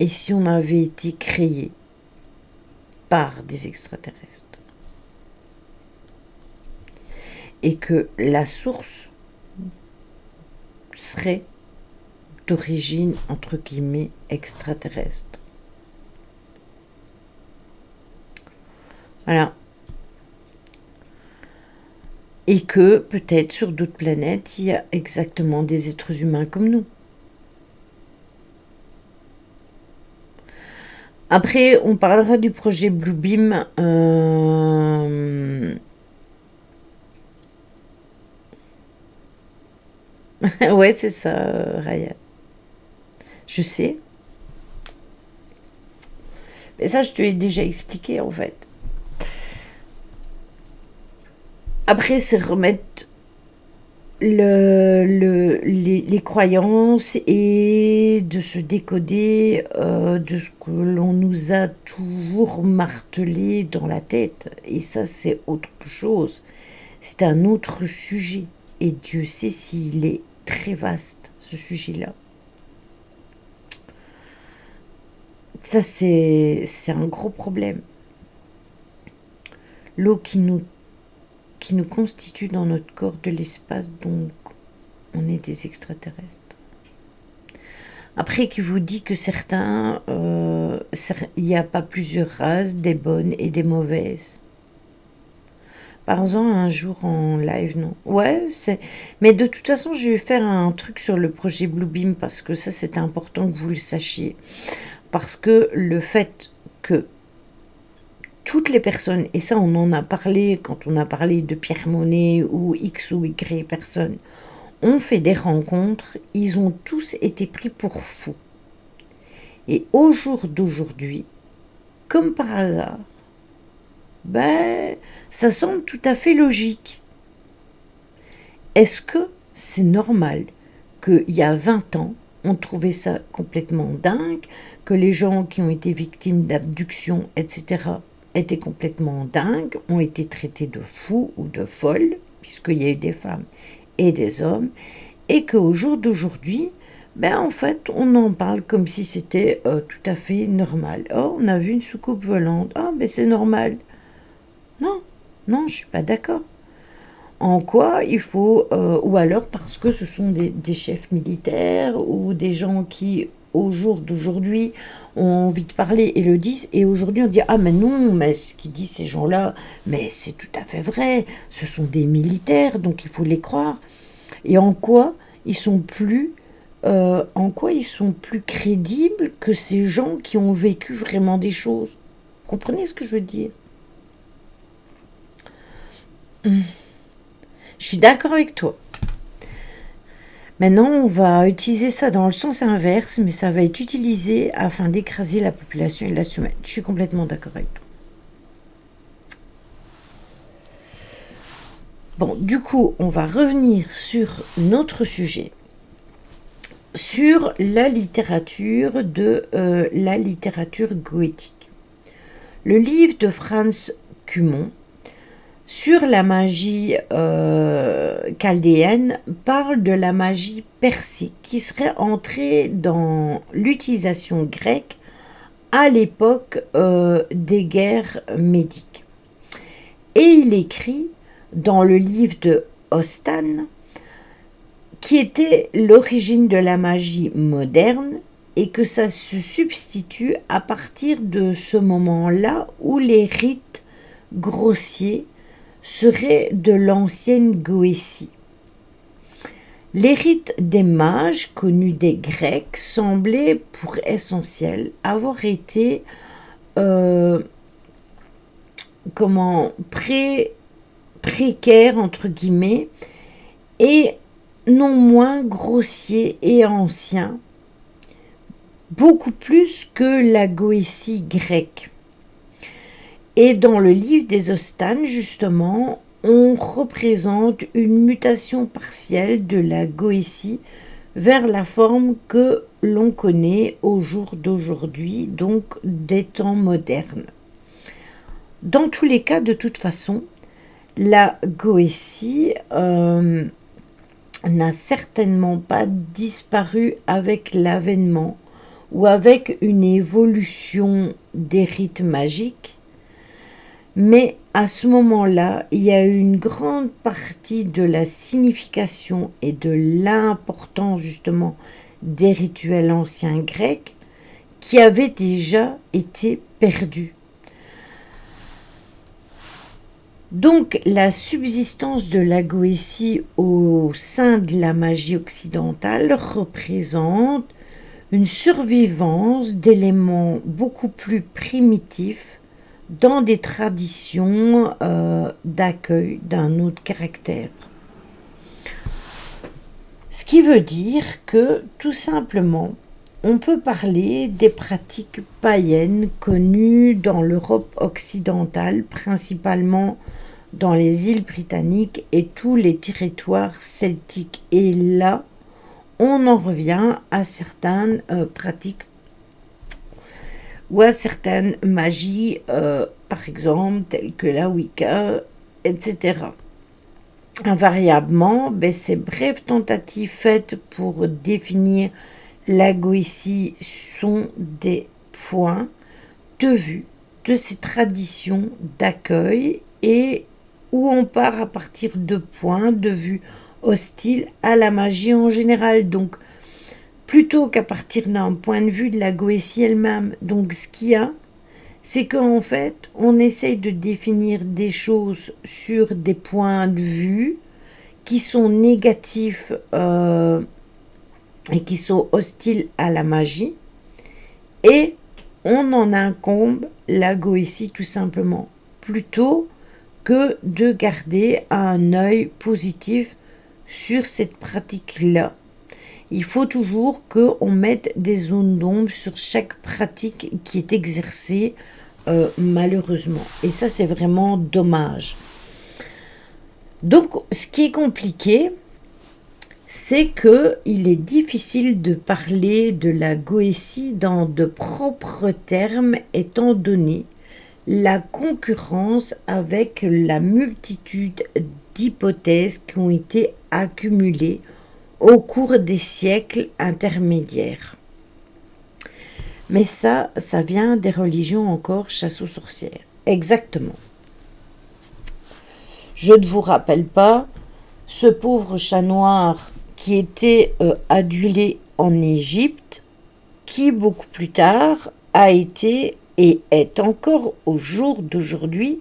et si on avait été créé par des extraterrestres et que la source serait d'origine entre guillemets extraterrestre. Voilà. Et que peut-être sur d'autres planètes, il y a exactement des êtres humains comme nous. Après, on parlera du projet Bluebeam. Ouais, c'est ça, Ryan. Je sais. Mais ça, je te l'ai déjà expliqué, en fait. Après, c'est remettre les croyances et de se décoder de ce que l'on nous a toujours martelé dans la tête. Et ça, c'est autre chose. C'est un autre sujet. Et Dieu sait s'il est très vaste, ce sujet-là. Ça, c'est un gros problème. L'eau qui nous constitue dans notre corps de l'espace, donc on est des extraterrestres. Après, qui vous dit que certains, il n'y a pas plusieurs races, des bonnes et des mauvaises. Parlons-en un jour en live, non? Ouais, mais de toute façon, je vais faire un truc sur le projet Bluebeam parce que ça, c'est important que vous le sachiez. Parce que le fait que toutes les personnes, et ça on en a parlé quand on a parlé de Pierre Monet ou X ou Y personnes, ont fait des rencontres, ils ont tous été pris pour fous. Et au jour d'aujourd'hui, comme par hasard, ça semble tout à fait logique. Est-ce que c'est normal qu'il y a 20 ans, on trouvait ça complètement dingue, que les gens qui ont été victimes d'abduction, etc., étaient complètement dingues, ont été traités de fous ou de folles, puisqu'il y a eu des femmes et des hommes, et qu'au jour d'aujourd'hui, en fait, on en parle comme si c'était tout à fait normal. Oh, on a vu une soucoupe volante. Ah, c'est normal. Non, je ne suis pas d'accord. En quoi il faut, ou alors parce que ce sont des chefs militaires ou des gens qui, au jour d'aujourd'hui, ont envie de parler et le disent, et aujourd'hui on dit ah mais non, mais ce qu'ils disent ces gens-là, mais c'est tout à fait vrai, ce sont des militaires, donc il faut les croire. Et en quoi ils sont plus crédibles que ces gens qui ont vécu vraiment des choses. Comprenez ce que je veux dire? Je suis d'accord avec toi. Maintenant, on va utiliser ça dans le sens inverse, mais ça va être utilisé afin d'écraser la population et la soumettre. Je suis complètement d'accord avec toi. Bon, du coup, on va revenir sur notre sujet, sur la littérature la littérature goétique. Le livre de Franz Cumont sur la magie chaldéenne parle de la magie persique qui serait entrée dans l'utilisation grecque à l'époque des guerres médiques. Et il écrit dans le livre de Ostan qui était l'origine de la magie moderne et que ça se substitue à partir de ce moment-là où les rites grossiers seraient de l'ancienne Goétie. Les rites des mages connus des Grecs semblaient pour essentiel avoir été précaires entre guillemets et non moins grossiers et anciens, beaucoup plus que la Goétie grecque. Et dans le livre des Ostanes, justement, on représente une mutation partielle de la Goétie vers la forme que l'on connaît au jour d'aujourd'hui, donc des temps modernes. Dans tous les cas, de toute façon, la Goétie n'a certainement pas disparu avec l'avènement ou avec une évolution des rites magiques, mais à ce moment-là, il y a une grande partie de la signification et de l'importance justement des rituels anciens grecs qui avaient déjà été perdus. Donc la subsistance de la Goétie au sein de la magie occidentale représente une survivance d'éléments beaucoup plus primitifs dans des traditions d'accueil d'un autre caractère. Ce qui veut dire que, tout simplement, on peut parler des pratiques païennes connues dans l'Europe occidentale, principalement dans les îles britanniques et tous les territoires celtiques. Et là, on en revient à certaines pratiques ou à certaines magies, par exemple, telles que la Wicca, etc. Invariablement, ces brèves tentatives faites pour définir la Goétie sont des points de vue de ces traditions d'accueil et où on part à partir de points de vue hostiles à la magie en général. Donc, plutôt qu'à partir d'un point de vue de la Goétie elle-même. Donc ce qu'il y a, c'est qu'en fait, on essaye de définir des choses sur des points de vue qui sont négatifs et qui sont hostiles à la magie, et on en incombe la Goétie tout simplement, plutôt que de garder un œil positif sur cette pratique-là. Il faut toujours qu'on mette des zones d'ombre sur chaque pratique qui est exercée, malheureusement. Et ça, c'est vraiment dommage. Donc, ce qui est compliqué, c'est qu'il est difficile de parler de la Goétie dans de propres termes, étant donné la concurrence avec la multitude d'hypothèses qui ont été accumulées au cours des siècles intermédiaires. Mais ça vient des religions encore chasse aux sorcières. Exactement. Je ne vous rappelle pas ce pauvre chat noir qui était adulé en Égypte, qui beaucoup plus tard a été et est encore au jour d'aujourd'hui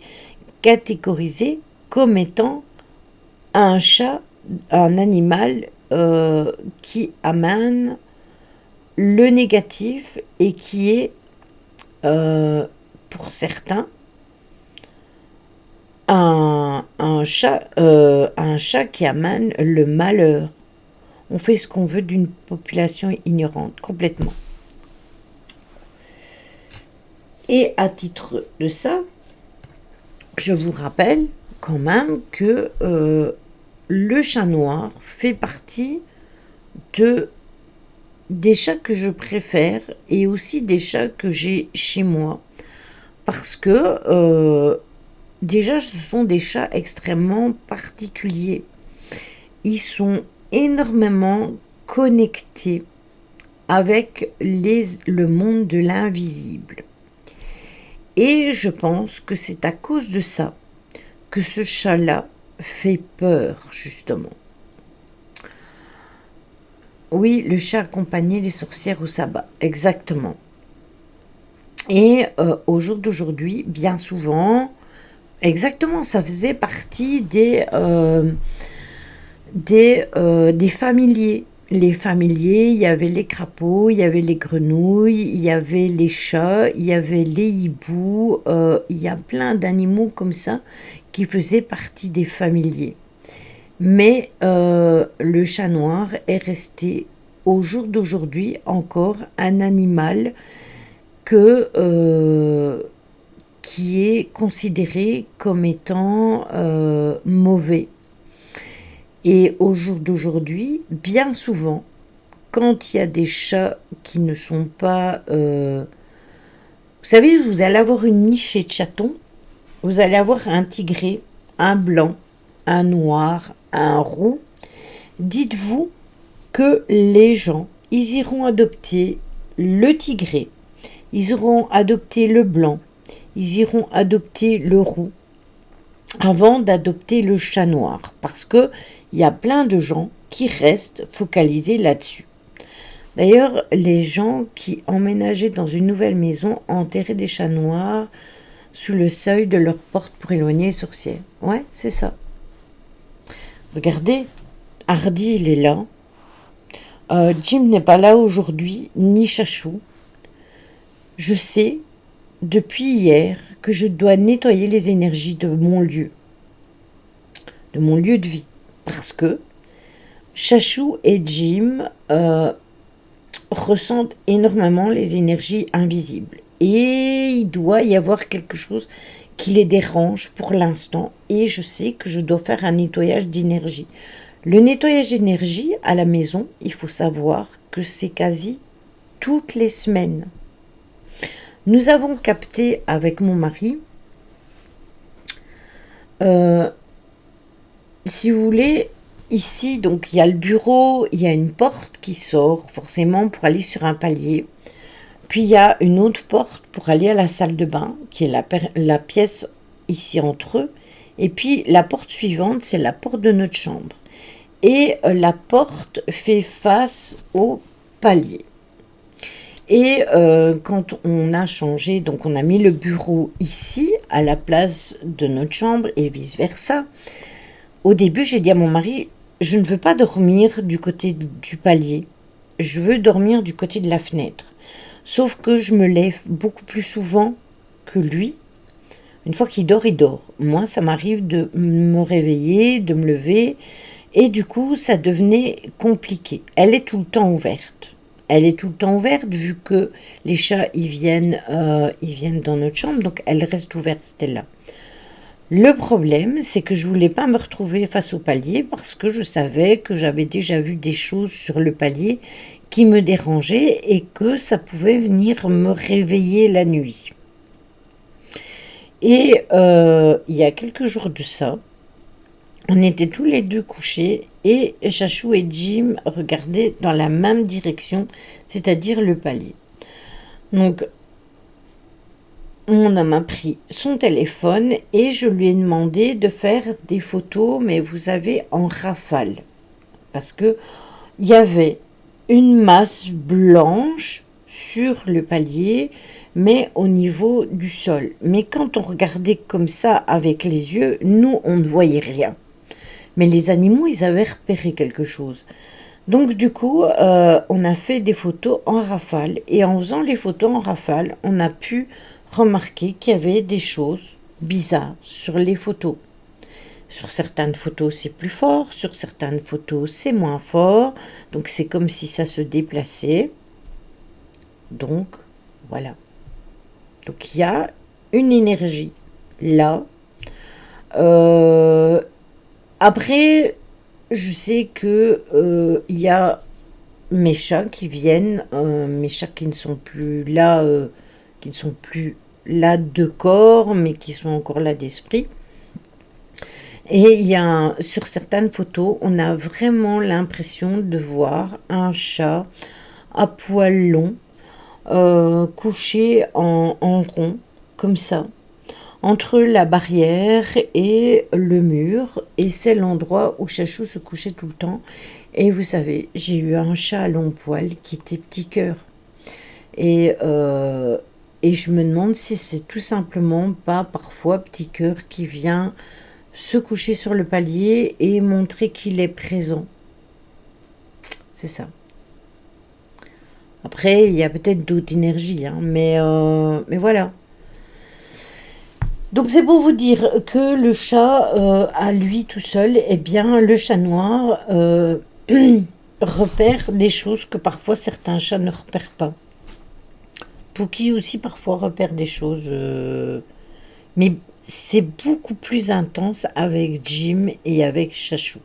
catégorisé comme étant un chat, un animal qui amène le négatif et qui est, pour certains, un chat qui amène le malheur. On fait ce qu'on veut d'une population ignorante, complètement. Et à titre de ça, je vous rappelle quand même que le chat noir fait partie des chats que je préfère et aussi des chats que j'ai chez moi. Parce que déjà, ce sont des chats extrêmement particuliers. Ils sont énormément connectés avec le monde de l'invisible. Et je pense que c'est à cause de ça que ce chat-là fait peur, justement. Oui, le chat accompagnait les sorcières au sabbat, exactement. Et au jour d'aujourd'hui, bien souvent, exactement, ça faisait partie des familiers. Les familiers, il y avait les crapauds, il y avait les grenouilles, il y avait les chats, il y avait les hiboux, il y a plein d'animaux comme ça qui faisaient partie des familiers. Mais le chat noir est resté au jour d'aujourd'hui encore un animal que, qui est considéré comme étant mauvais. Et au jour d'aujourd'hui, bien souvent, quand il y a des chats qui ne sont pas... vous savez, vous allez avoir une nichée de chatons, vous allez avoir un tigré, un blanc, un noir, un roux. Dites-vous que les gens, ils iront adopter le tigré, ils iront adopter le blanc, ils iront adopter le roux avant d'adopter le chat noir. Parce que il y a plein de gens qui restent focalisés là-dessus. D'ailleurs, les gens qui emménageaient dans une nouvelle maison enterraient des chats noirs sous le seuil de leur porte pour éloigner les sorcières. Ouais, c'est ça. Regardez, Hardy, il est là. Jim n'est pas là aujourd'hui, ni Chachou. Je sais, depuis hier, que je dois nettoyer les énergies de mon lieu de vie. Parce que Chachou et Jim ressentent énormément les énergies invisibles. Et il doit y avoir quelque chose qui les dérange pour l'instant. Et je sais que je dois faire un nettoyage d'énergie. Le nettoyage d'énergie à la maison, il faut savoir que c'est quasi toutes les semaines. Nous avons capté avec mon mari, si vous voulez, ici, donc il y a le bureau, il y a une porte qui sort forcément pour aller sur un palier. Puis il y a une autre porte pour aller à la salle de bain, qui est la pièce ici entre eux. Et puis la porte suivante, c'est la porte de notre chambre. Et la porte fait face au palier. Et quand on a changé, donc on a mis le bureau ici, à la place de notre chambre et vice-versa. Au début, j'ai dit à mon mari, je ne veux pas dormir du côté du palier. Je veux dormir du côté de la fenêtre. Sauf que je me lève beaucoup plus souvent que lui. Une fois qu'il dort, il dort. Moi, ça m'arrive de me réveiller, de me lever. Et du coup, ça devenait compliqué. Elle est tout le temps ouverte. Elle est tout le temps ouverte vu que les chats, ils viennent dans notre chambre. Donc, elle reste ouverte, celle-là. Le problème, c'est que je voulais pas me retrouver face au palier parce que je savais que j'avais déjà vu des choses sur le palier qui me dérangeaient et que ça pouvait venir me réveiller la nuit. Et il y a quelques jours de ça, on était tous les deux couchés et Chachou et Jim regardaient dans la même direction, c'est-à-dire le palier. Donc, mon homme a pris son téléphone et je lui ai demandé de faire des photos, mais vous savez, en rafale. Parce que il y avait une masse blanche sur le palier, mais au niveau du sol. Mais quand on regardait comme ça avec les yeux, nous, on ne voyait rien. Mais les animaux, ils avaient repéré quelque chose. Donc du coup, on a fait des photos en rafale. Et en faisant les photos en rafale, on a pu remarquer qu'il y avait des choses bizarres sur les photos. Sur certaines photos, c'est plus fort. Sur certaines photos, c'est moins fort. Donc c'est comme si ça se déplaçait. Donc, voilà. Donc il y a une énergie là. Après, je sais que il y a mes chats qui viennent, mes chats qui ne sont plus là, de corps, mais qui sont encore là d'esprit. Et il y a sur certaines photos, on a vraiment l'impression de voir un chat à poils longs, couché en rond, comme ça, entre la barrière et le mur, et c'est l'endroit où Chachou se couchait tout le temps. Et vous savez, j'ai eu un chat à long poil qui était petit cœur. Et je me demande si c'est tout simplement pas parfois petit cœur qui vient se coucher sur le palier et montrer qu'il est présent. C'est ça. Après, il y a peut-être d'autres énergies, hein, mais voilà. Donc c'est pour vous dire que le chat, à lui tout seul, eh bien, le chat noir repère des choses que parfois certains chats ne repèrent pas. Pookie aussi parfois repère des choses, mais c'est beaucoup plus intense avec Jim et avec Chachou.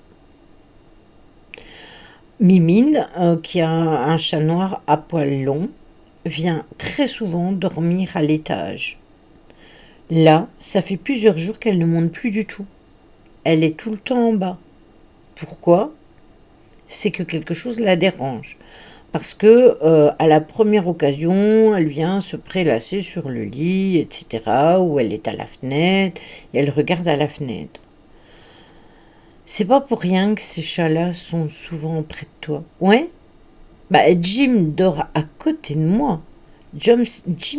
Mimine, qui a un chat noir à poils longs, vient très souvent dormir à l'étage. Là, ça fait plusieurs jours qu'elle ne monte plus du tout. Elle est tout le temps en bas. Pourquoi? C'est que quelque chose la dérange. Parce que à la première occasion, elle vient se prélasser sur le lit, etc., ou elle est à la fenêtre, et elle regarde à la fenêtre. C'est pas pour rien que ces chats-là sont souvent près de toi. Ouais? Bah, Jim dort à côté de moi. Jim,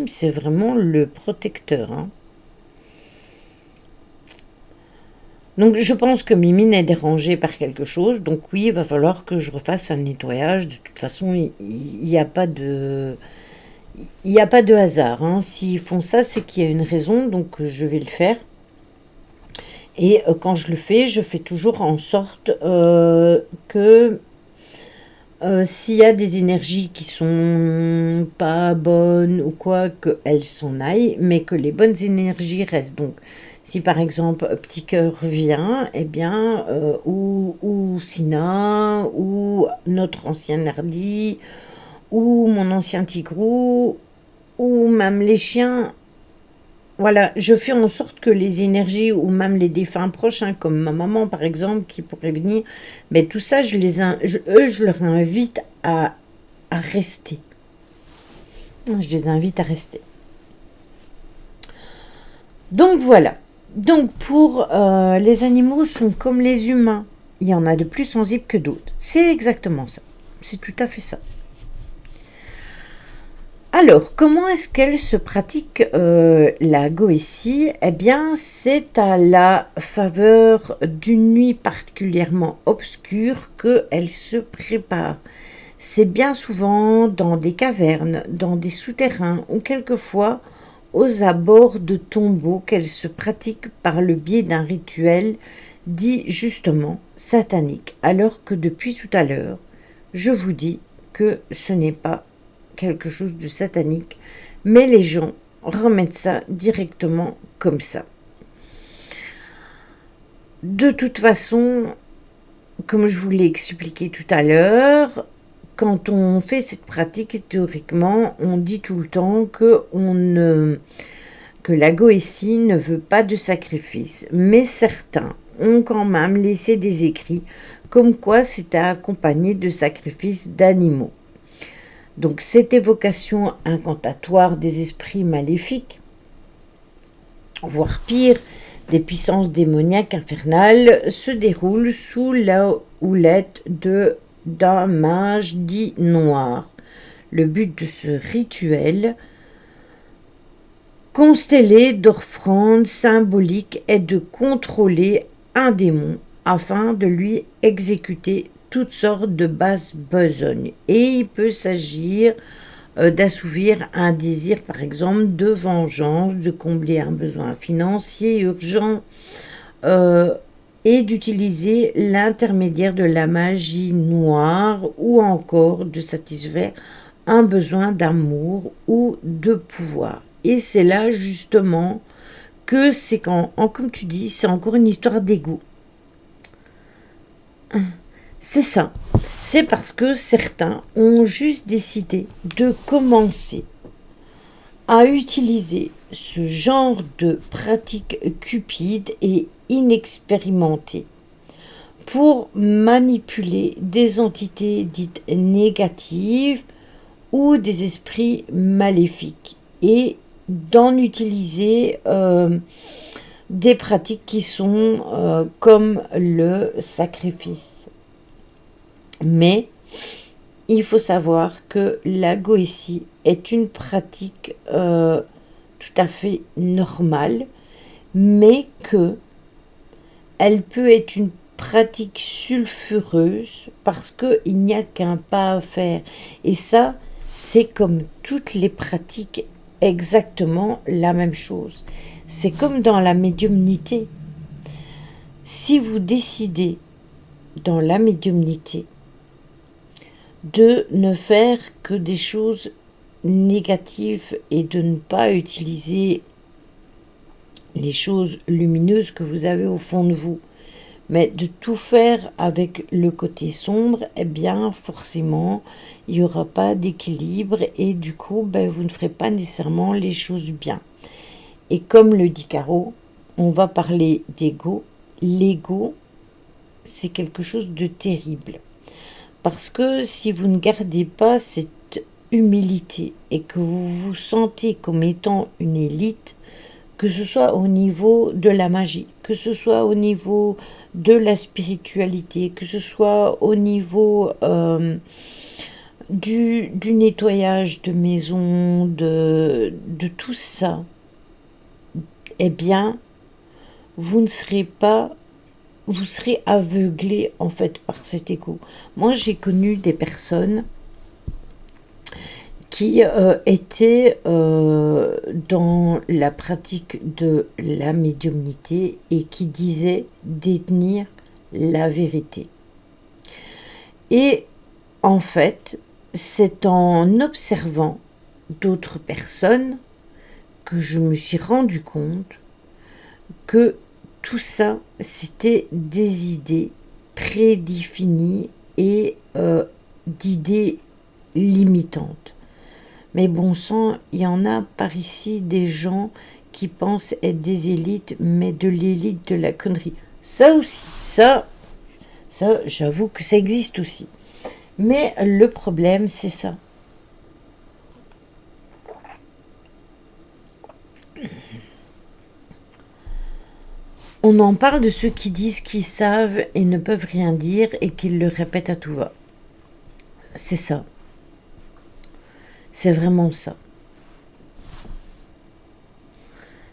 c'est vraiment le protecteur, hein. Donc je pense que Mimine est dérangée par quelque chose, donc oui, il va falloir que je refasse un nettoyage. De toute façon, il n'y a pas de... Il n'y a pas de hasard, hein. S'ils font ça, c'est qu'il y a une raison, donc je vais le faire. Et quand je le fais, je fais toujours en sorte que s'il y a des énergies qui sont pas bonnes ou quoi, qu'elles s'en aillent, mais que les bonnes énergies restent. Donc, si par exemple Petit Cœur vient, eh bien, ou Sina, ou notre ancien Hardy, ou mon ancien Tigrou, ou même les chiens, voilà, je fais en sorte que les énergies, ou même les défunts proches, hein, comme ma maman par exemple, qui pourrait venir, mais tout ça, je leur invite à rester. Je les invite à rester. Donc voilà. Donc pour les animaux sont comme les humains. Il y en a de plus sensibles que d'autres. C'est exactement ça. C'est tout à fait ça. Alors, comment est-ce qu'elle se pratique la Goétie? Eh bien, c'est à la faveur d'une nuit particulièrement obscure qu'elle se prépare. C'est bien souvent dans des cavernes, dans des souterrains ou quelquefois aux abords de tombeaux qu'elle se pratique par le biais d'un rituel dit justement satanique, alors que depuis tout à l'heure, je vous dis que ce n'est pas quelque chose de satanique, mais les gens remettent ça directement comme ça. De toute façon, comme je vous l'ai expliqué tout à l'heure, quand on fait cette pratique, théoriquement, on dit tout le temps que la Goétie ne veut pas de sacrifice, mais certains ont quand même laissé des écrits comme quoi c'était accompagné de sacrifices d'animaux. Donc cette évocation incantatoire des esprits maléfiques, voire pire, des puissances démoniaques infernales, se déroule sous la houlette d'un mage dit noir. Le but de ce rituel, constellé d'offrandes symboliques, est de contrôler un démon afin de lui exécuter toutes sortes de basses besognes. Et il peut s'agir d'assouvir un désir, par exemple, de vengeance, de combler un besoin financier urgent, et d'utiliser l'intermédiaire de la magie noire, ou encore de satisfaire un besoin d'amour ou de pouvoir. Et c'est là justement que c'est comme tu dis, c'est encore une histoire d'ego. C'est ça. C'est parce que certains ont juste décidé de commencer à utiliser ce genre de pratique cupide et inexpérimentée pour manipuler des entités dites négatives ou des esprits maléfiques. Et d'en utiliser des pratiques qui sont comme le sacrifice. Mais il faut savoir que la Goétie est une pratique tout à fait normale, mais que elle peut être une pratique sulfureuse parce qu'il n'y a qu'un pas à faire. Et ça, c'est comme toutes les pratiques exactement la même chose. C'est comme dans la médiumnité. Si vous décidez dans la médiumnité de ne faire que des choses négatives et de ne pas utiliser les choses lumineuses que vous avez au fond de vous, mais de tout faire avec le côté sombre, eh bien forcément il n'y aura pas d'équilibre et du coup vous ne ferez pas nécessairement les choses bien. Et comme le dit Caro, on va parler d'ego. L'ego, c'est quelque chose de terrible. Parce que si vous ne gardez pas cette humilité et que vous vous sentez comme étant une élite, que ce soit au niveau de la magie, que ce soit au niveau de la spiritualité, que ce soit au niveau du nettoyage de maison, de tout ça, eh bien, vous ne serez pas, vous serez aveuglé en fait par cet égo. Moi, j'ai connu des personnes qui étaient dans la pratique de la médiumnité et qui disaient détenir la vérité. Et en fait, c'est en observant d'autres personnes que je me suis rendu compte que tout ça, c'était des idées prédéfinies et d'idées limitantes. Mais bon sang, il y en a par ici des gens qui pensent être des élites, mais de l'élite de la connerie. Ça aussi, ça j'avoue que ça existe aussi. Mais le problème, c'est ça. On en parle de ceux qui disent qu'ils savent et ne peuvent rien dire et qu'ils le répètent à tout va. C'est ça. C'est vraiment ça.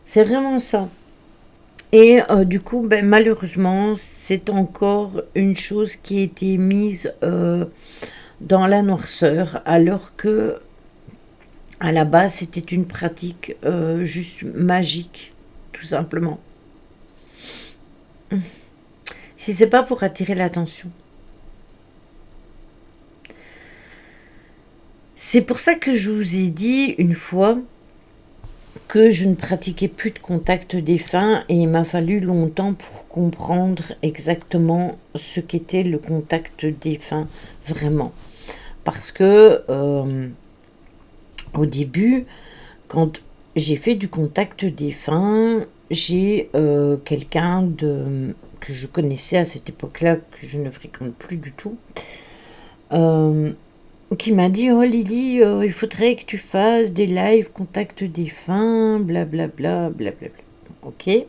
C'est vraiment ça. Et du coup, malheureusement, c'est encore une chose qui a été mise dans la noirceur, alors que à la base, c'était une pratique juste magique, tout simplement. Si c'est pas pour attirer l'attention. C'est pour ça que je vous ai dit une fois que je ne pratiquais plus de contact défunt et il m'a fallu longtemps pour comprendre exactement ce qu'était le contact défunt vraiment. Parce que au début, quand j'ai fait du contact défunt, j'ai quelqu'un que je connaissais à cette époque-là, que je ne fréquente plus du tout, qui m'a dit « Oh Lily, il faudrait que tu fasses des lives contact défunt, blablabla, blablabla. » Ok. Et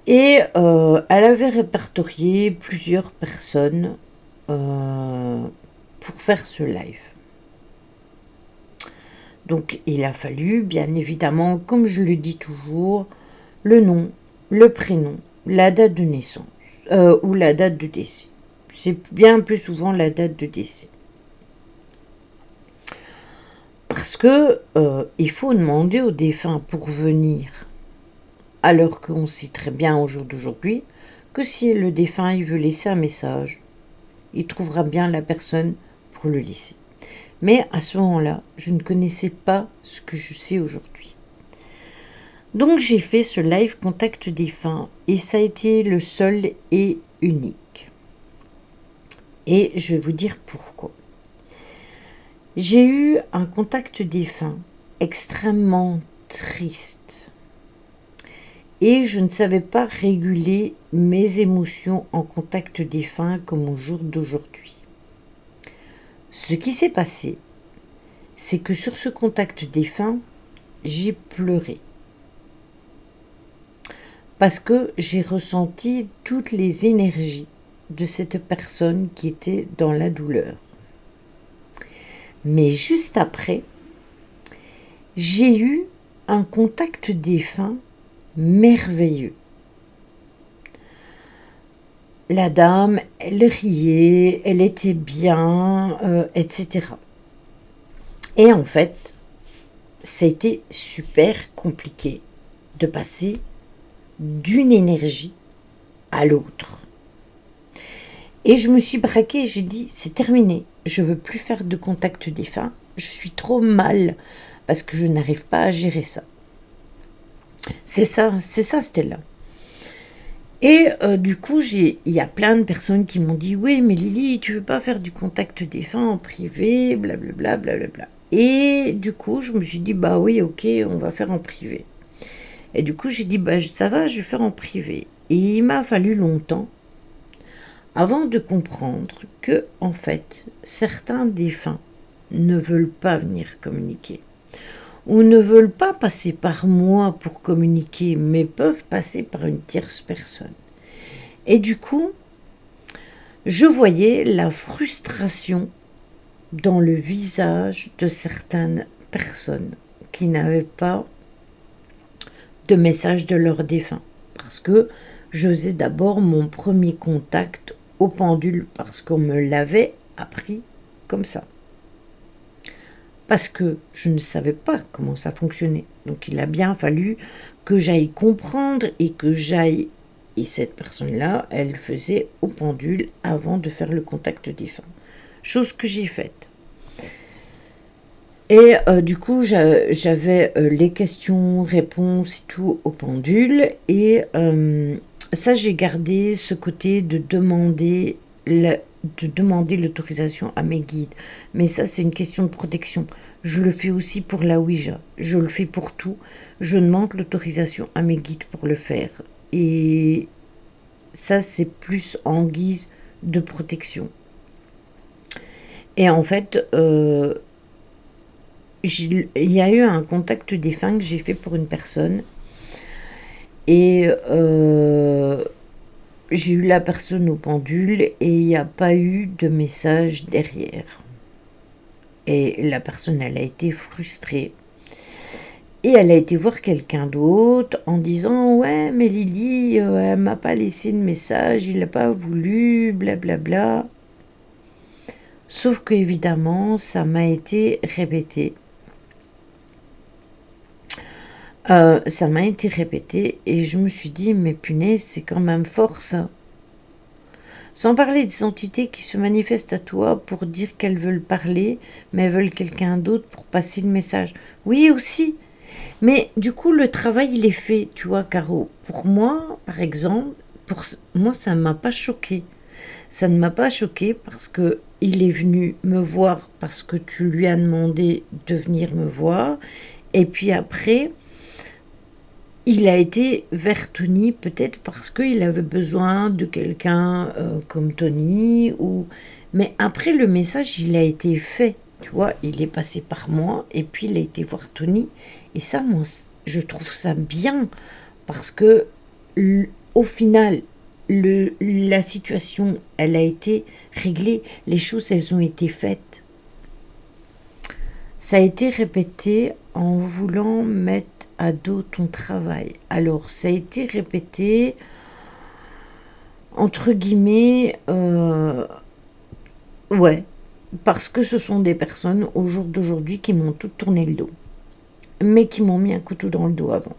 elle avait répertorié plusieurs personnes pour faire ce live. Donc il a fallu, bien évidemment, comme je le dis toujours, le nom, le prénom, la date de naissance ou la date de décès. C'est bien plus souvent la date de décès. Parce que il faut demander au défunt pour venir. Alors qu'on sait très bien au jour d'aujourd'hui que si le défunt il veut laisser un message, il trouvera bien la personne pour le laisser. Mais à ce moment-là, je ne connaissais pas ce que je sais aujourd'hui. Donc j'ai fait ce live contact défunt et ça a été le seul et unique. Et je vais vous dire pourquoi. J'ai eu un contact défunt extrêmement triste. Et je ne savais pas réguler mes émotions en contact défunt comme au jour d'aujourd'hui. Ce qui s'est passé, c'est que sur ce contact défunt, j'ai pleuré. Parce que j'ai ressenti toutes les énergies de cette personne qui était dans la douleur. Mais juste après, j'ai eu un contact défunt merveilleux. La dame, elle riait, elle était bien, etc. Et en fait, ça a été super compliqué de passer d'une énergie à l'autre. Et je me suis braquée, j'ai dit, c'est terminé, je veux plus faire de contact défunt, je suis trop mal parce que je n'arrive pas à gérer ça. C'est ça, Stella. Et du coup, il y a plein de personnes qui m'ont dit, oui, mais Lily, tu veux pas faire du contact défunt en privé, blablabla, blablabla. Et du coup, je me suis dit, bah oui, ok, on va faire en privé. Et du coup, j'ai dit, bah ça va, je vais faire en privé. Et il m'a fallu longtemps avant de comprendre que, en fait, certains défunts ne veulent pas venir communiquer. Ou ne veulent pas passer par moi pour communiquer, mais peuvent passer par une tierce personne. Et du coup, je voyais la frustration dans le visage de certaines personnes qui n'avaient pas de message de leur défunt. Parce que je faisais d'abord mon premier contact au pendule, parce qu'on me l'avait appris comme ça. Parce que je ne savais pas comment ça fonctionnait. Donc il a bien fallu que j'aille comprendre et que j'aille... Et cette personne-là, elle faisait au pendule avant de faire le contact défunt. Chose que j'ai faite. Et du coup, j'avais les questions, réponses et tout au pendule. Et ça, j'ai gardé ce côté de demander l'autorisation à mes guides. Mais ça, c'est une question de protection. Je le fais aussi pour la Ouija. Je le fais pour tout. Je demande l'autorisation à mes guides pour le faire. Et ça, c'est plus en guise de protection. Et en fait, il y a eu un contact défunt que j'ai fait pour une personne. Et j'ai eu la personne au pendule et il n'y a pas eu de message derrière. Et la personne, elle a été frustrée. Et elle a été voir quelqu'un d'autre en disant « Ouais, mais Lily, elle m'a pas laissé de message, il n'a pas voulu, blablabla. » Sauf qu'évidemment, ça m'a été répété. Ça m'a été répété et je me suis dit « Mais punaise, c'est quand même fort ça. » Sans parler des entités qui se manifestent à toi pour dire qu'elles veulent parler, mais elles veulent quelqu'un d'autre pour passer le message. Oui, aussi. Mais du coup, le travail, il est fait, tu vois, Caro. Pour moi, par exemple, moi, ça ne m'a pas choqué. Ça ne m'a pas choqué parce que il est venu me voir parce que tu lui as demandé de venir me voir. Et puis après, il a été vers Tony, peut-être parce qu'il avait besoin de quelqu'un comme Tony. Mais après, le message, il a été fait. Tu vois, il est passé par moi et puis il a été voir Tony. Et ça, moi, je trouve ça bien parce que, au final, la situation, elle a été réglée. Les choses, elles ont été faites. Ça a été répété en voulant mettre à dos ton travail. Alors, ça a été répété, entre guillemets, ouais, parce que ce sont des personnes, au jour d'aujourd'hui, qui m'ont tout tourné le dos, mais qui m'ont mis un couteau dans le dos avant.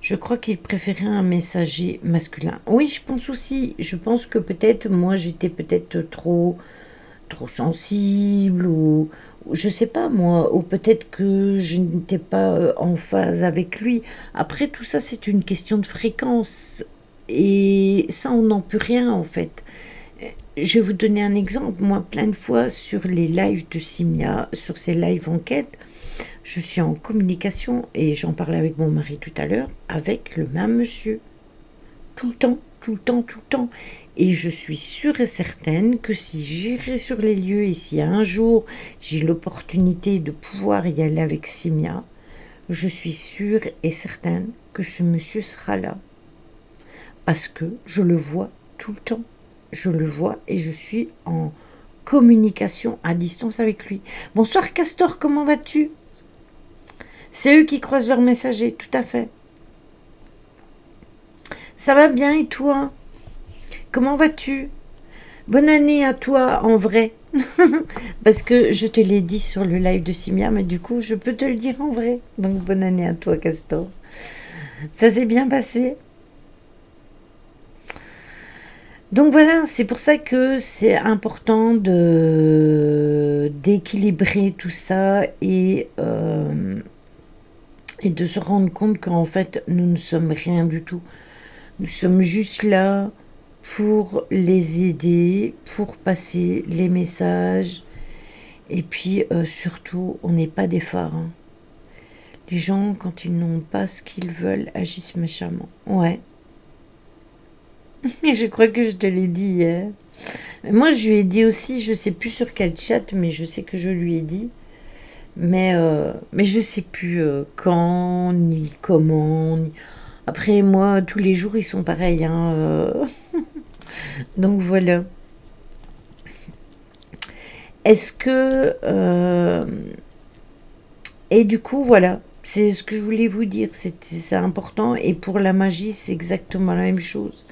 Je crois qu'ils préféraient un messager masculin. Oui, je pense aussi. Je pense que peut-être, moi, j'étais peut-être trop sensible ou je sais pas moi, ou peut-être que je n'étais pas en phase avec lui. Après, tout ça, c'est une question de fréquence. Et ça, on n'en peut rien, en fait. Je vais vous donner un exemple. Moi, plein de fois, sur les lives de Simia, sur ces lives enquêtes, je suis en communication, et j'en parlais avec mon mari tout à l'heure, avec le même monsieur. Tout le temps, tout le temps, tout le temps. Et je suis sûre et certaine que si j'irai sur les lieux et si un jour j'ai l'opportunité de pouvoir y aller avec Simia, je suis sûre et certaine que ce monsieur sera là. Parce que je le vois tout le temps. Je le vois et je suis en communication à distance avec lui. Bonsoir Castor, comment vas-tu? C'est eux qui croisent leurs messagers, tout à fait. Ça va bien et toi? Comment vas-tu? Bonne année à toi en vrai. Parce que je te l'ai dit sur le live de Simia, mais du coup je peux te le dire en vrai. Donc bonne année à toi Castor. Ça s'est bien passé? Donc voilà, c'est pour ça que c'est important d'équilibrer tout ça et de se rendre compte qu'en fait, nous ne sommes rien du tout. Nous sommes juste là pour les aider, pour passer les messages. Et puis surtout, on n'est pas des phares, hein. Les gens, quand ils n'ont pas ce qu'ils veulent, agissent méchamment. Ouais. Et je crois que je te l'ai dit hier. Moi, je lui ai dit aussi, je sais plus sur quel chat, mais je sais que je lui ai dit. Mais je sais plus quand, ni comment. Après, moi, tous les jours, ils sont pareils, hein. Donc voilà. Est-ce que... Et du coup, voilà. C'est ce que je voulais vous dire. C'est important. Et pour la magie, c'est exactement la même chose.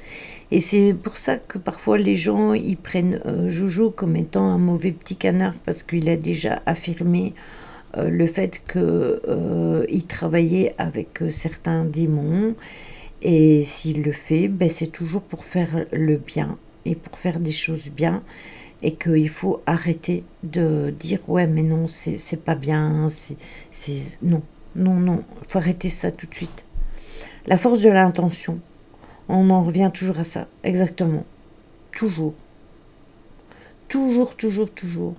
Et c'est pour ça que parfois les gens, ils prennent Jojo comme étant un mauvais petit canard parce qu'il a déjà affirmé le fait qu'il travaillait avec certains démons. Et s'il le fait, ben, c'est toujours pour faire le bien et pour faire des choses bien. Et qu'il faut arrêter de dire ouais mais non c'est pas bien, non, non, non, il faut arrêter ça tout de suite. La force de l'intention, on en revient toujours à ça, exactement, toujours, toujours, toujours, toujours.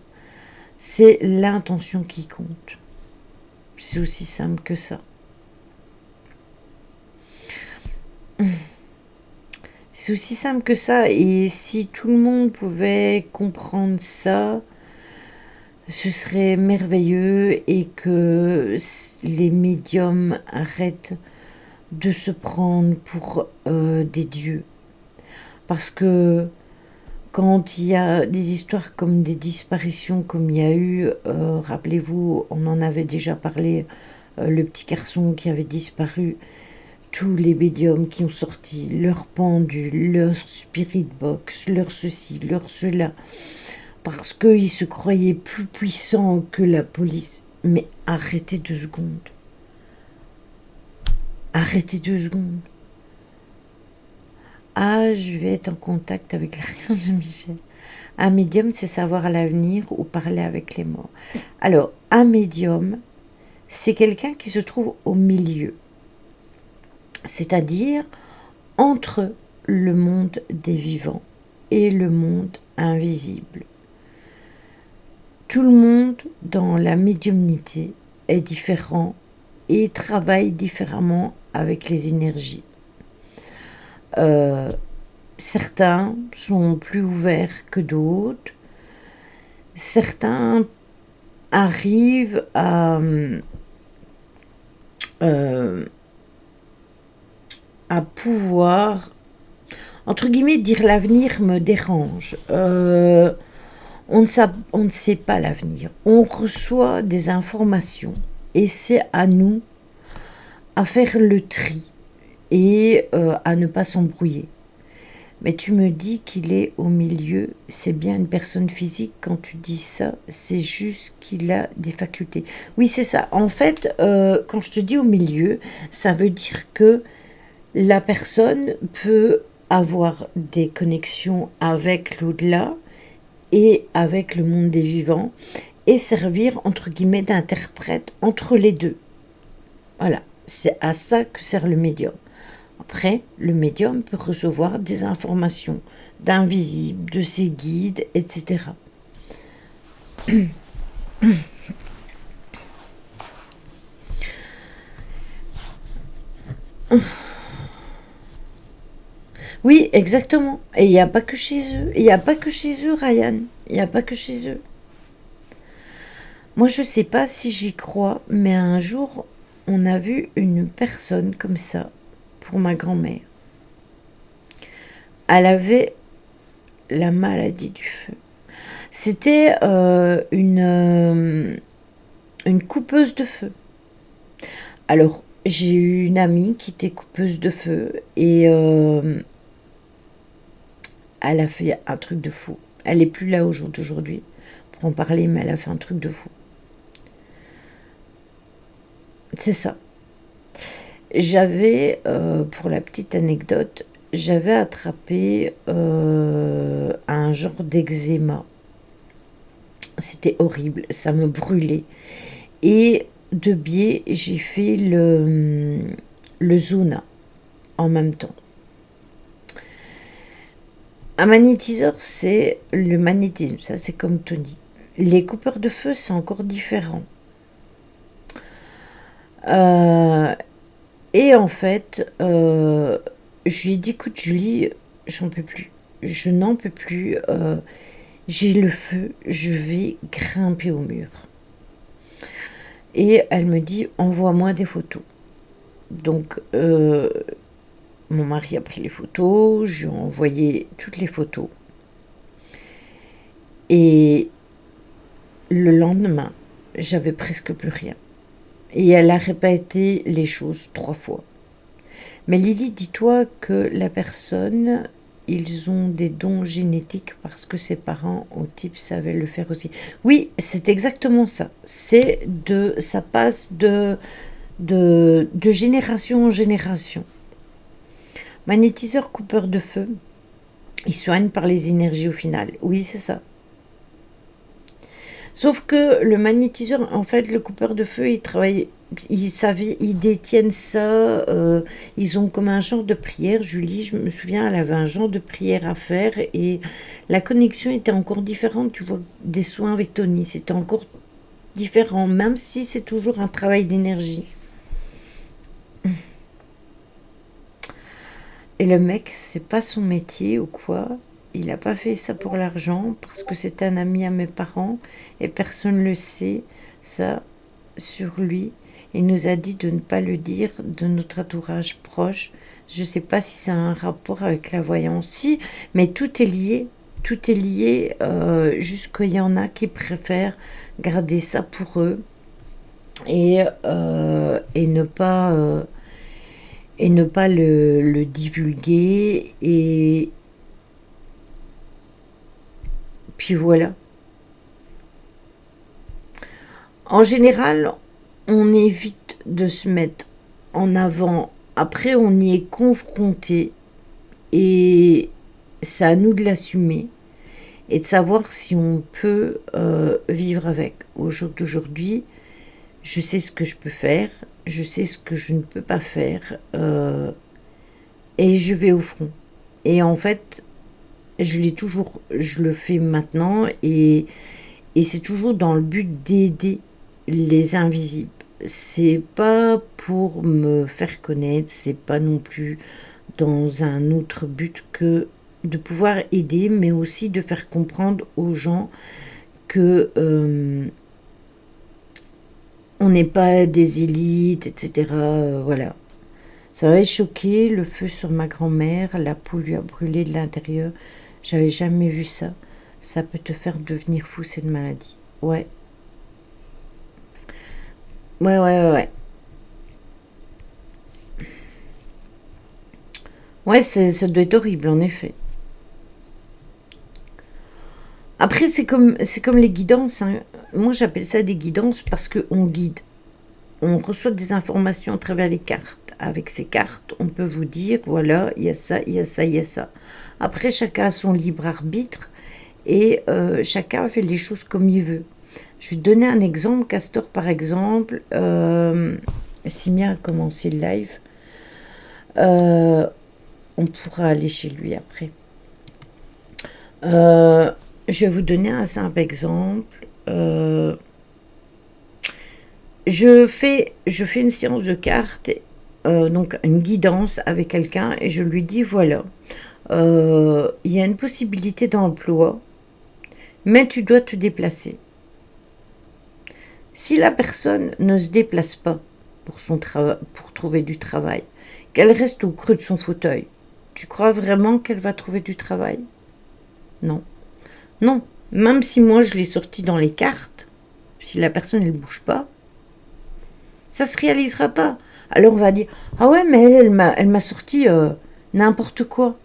C'est l'intention qui compte. C'est aussi simple que ça. C'est aussi simple que ça. Et si tout le monde pouvait comprendre ça, ce serait merveilleux et que les médiums arrêtent de se prendre pour des dieux. Parce que quand il y a des histoires comme des disparitions, comme il y a eu, rappelez-vous, on en avait déjà parlé, le petit garçon qui avait disparu, tous les médiums qui ont sorti leur pendule, leur spirit box, leur ceci, leur cela, parce qu'ils se croyaient plus puissants que la police. Mais arrêtez 2 secondes. Arrêtez 2 secondes. Ah, je vais être en contact avec l'archange Michel. Un médium, c'est savoir l'avenir ou parler avec les morts. Alors, un médium, c'est quelqu'un qui se trouve au milieu. C'est-à-dire entre le monde des vivants et le monde invisible. Tout le monde dans la médiumnité est différent et travaille différemment avec les énergies. Certains sont plus ouverts que d'autres. Certains arrivent à pouvoir, entre guillemets, dire l'avenir me dérange. On ne sait pas l'avenir. On reçoit des informations et c'est à nous à faire le tri et à ne pas s'embrouiller. Mais tu me dis qu'il est au milieu, c'est bien une personne physique. Quand tu dis ça, c'est juste qu'il a des facultés. Oui, c'est ça. En fait, quand je te dis au milieu, ça veut dire que la personne peut avoir des connexions avec l'au-delà et avec le monde des vivants et servir, entre guillemets, d'interprète entre les deux. Voilà, c'est à ça que sert le médium. Après, le médium peut recevoir des informations d'invisibles, de ses guides, etc. Oui, exactement. Et il n'y a pas que chez eux. Il n'y a pas que chez eux, Ryan. Il n'y a pas que chez eux. Moi, je sais pas si j'y crois, mais un jour, on a vu une personne comme ça pour ma grand-mère. Elle avait la maladie du feu. C'était une coupeuse de feu. Alors, j'ai eu une amie qui était coupeuse de feu et elle a fait un truc de fou. Elle est plus là au jour d'aujourd'hui pour en parler, mais elle a fait un truc de fou. C'est ça. J'avais, pour la petite anecdote, j'avais attrapé un genre d'eczéma. C'était horrible, ça me brûlait. Et de biais, j'ai fait le zona en même temps. Un magnétiseur, c'est le magnétisme, ça c'est comme Tony. Les coupeurs de feu, c'est encore différent. Et en fait, je lui ai dit, écoute Julie, j'en peux plus. Je n'en peux plus. J'ai le feu, je vais grimper au mur. Et elle me dit, envoie-moi des photos. Donc, mon mari a pris les photos, je lui ai envoyé toutes les photos. Et le lendemain, j'avais presque plus rien. Et elle a répété les choses 3 fois. Mais Lily, dis-toi que la personne, ils ont des dons génétiques parce que ses parents au type savaient le faire aussi. Oui, c'est exactement ça. Ça passe de génération en génération. Magnétiseur coupeur de feu, il soigne par les énergies au final. Oui, c'est ça. Sauf que le magnétiseur, en fait, le coupeur de feu, il travaille, ils détiennent ça, ils ont comme un genre de prière. Julie, je me souviens, elle avait un genre de prière à faire et la connexion était encore différente, tu vois, des soins avec Tony. C'était encore différent, même si c'est toujours un travail d'énergie. Et le mec, c'est pas son métier ou quoi. Il n'a pas fait ça pour l'argent parce que c'est un ami à mes parents et personne ne le sait, ça, sur lui. Il nous a dit de ne pas le dire de notre entourage proche. Je ne sais pas si ça a un rapport avec la voyance. Si, mais tout est lié. Tout est lié, jusqu'il y en a qui préfèrent garder ça pour eux et ne pas, le divulguer. Et puis voilà. En général, on évite de se mettre en avant. Après, on y est confronté et c'est à nous de l'assumer et de savoir si on peut vivre avec. Au jour d'aujourd'hui, je sais ce que je peux faire, je sais ce que je ne peux pas faire et je vais au front. Et en fait, je le fais maintenant et c'est toujours dans le but d'aider les invisibles. C'est pas pour me faire connaître, c'est pas non plus dans un autre but que de pouvoir aider, mais aussi de faire comprendre aux gens que on n'est pas des élites, etc. Voilà. Ça m'avait choqué, le feu sur ma grand-mère, la peau lui a brûlé de l'intérieur. J'avais jamais vu ça. Ça peut te faire devenir fou, cette maladie. Ouais. Ouais, ouais, ouais, ouais. Ouais, ça doit être horrible, en effet. Après, c'est comme les guidances, hein. Moi, j'appelle ça des guidances parce qu'on guide. On reçoit des informations à travers les cartes. Avec ces cartes, on peut vous dire, voilà, il y a ça, il y a ça, il y a ça. Après, chacun a son libre arbitre et chacun fait les choses comme il veut. Je vais te donner un exemple. Castor, par exemple, Simia a commencé le live. Euh, on pourra aller chez lui après. Je vais vous donner un simple exemple. Je fais une séance de cartes, donc une guidance avec quelqu'un, et je lui dis voilà, il y a une possibilité d'emploi, mais tu dois te déplacer. Si la personne ne se déplace pas pour trouver du travail, qu'elle reste au creux de son fauteuil, tu crois vraiment qu'elle va trouver du travail? Non. Non. Même si moi je l'ai sorti dans les cartes, si la personne ne bouge pas, ça se réalisera pas. Alors on va dire, ah ouais, mais elle m'a sorti n'importe quoi.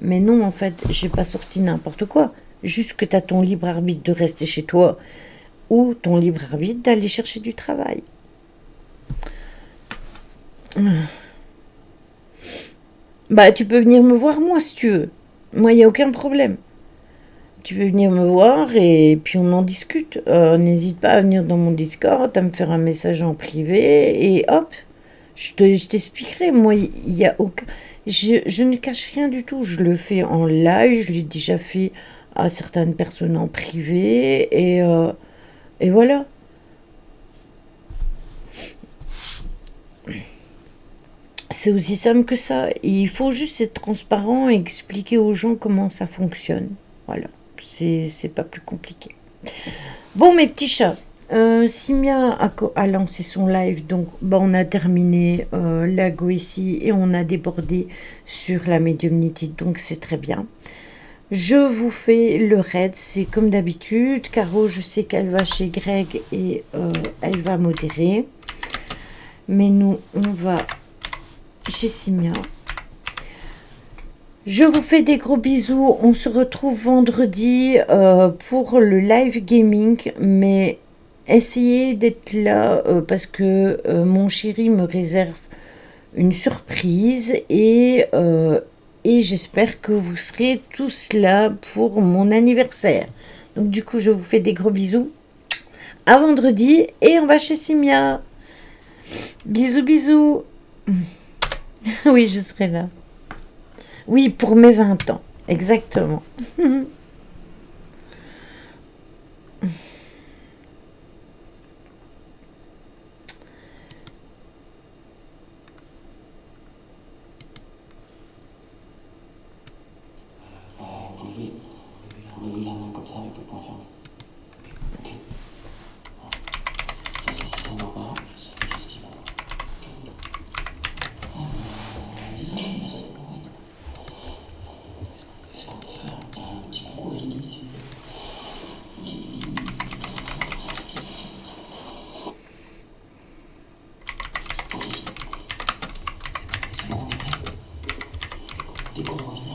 Mais non, en fait, j'ai pas sorti n'importe quoi. Juste que tu as ton libre arbitre de rester chez toi ou ton libre arbitre d'aller chercher du travail. Bah, tu peux venir me voir moi si tu veux. Moi, il n'y a aucun problème. Tu peux venir me voir et puis on en discute. N'hésite pas à venir dans mon Discord, à me faire un message en privé et hop, je t'expliquerai. Moi, il y a aucun... Je ne cache rien du tout. Je le fais en live, je l'ai déjà fait à certaines personnes en privé et voilà. C'est aussi simple que ça. Il faut juste être transparent et expliquer aux gens comment ça fonctionne. Voilà, c'est pas plus compliqué. Bon, mes petits chats, Simia a lancé son live, donc bah, on a terminé la Goétie et on a débordé sur la médiumnité, donc c'est très bien. Je vous fais le raid, c'est comme d'habitude. Caro, je sais qu'elle va chez Greg et elle va modérer. Mais nous, on va chez Simia. Je vous fais des gros bisous. On se retrouve vendredi pour le live gaming. Mais essayez d'être là parce que mon chéri me réserve une surprise et j'espère que vous serez tous là pour mon anniversaire. Donc du coup, je vous fais des gros bisous. À vendredi et on va chez Simia. Bisous, bisous. Oui, je serai là. Oui, pour mes 20 ans. Exactement. Levez la main comme ça avec le poing fermé. Ok. Ça c'est normal. C'est quelque chose qui va. Merci. Est-ce qu'on peut faire un petit coucou à Lydie ici? C'est bon, on est prêt. Dès qu'on revient.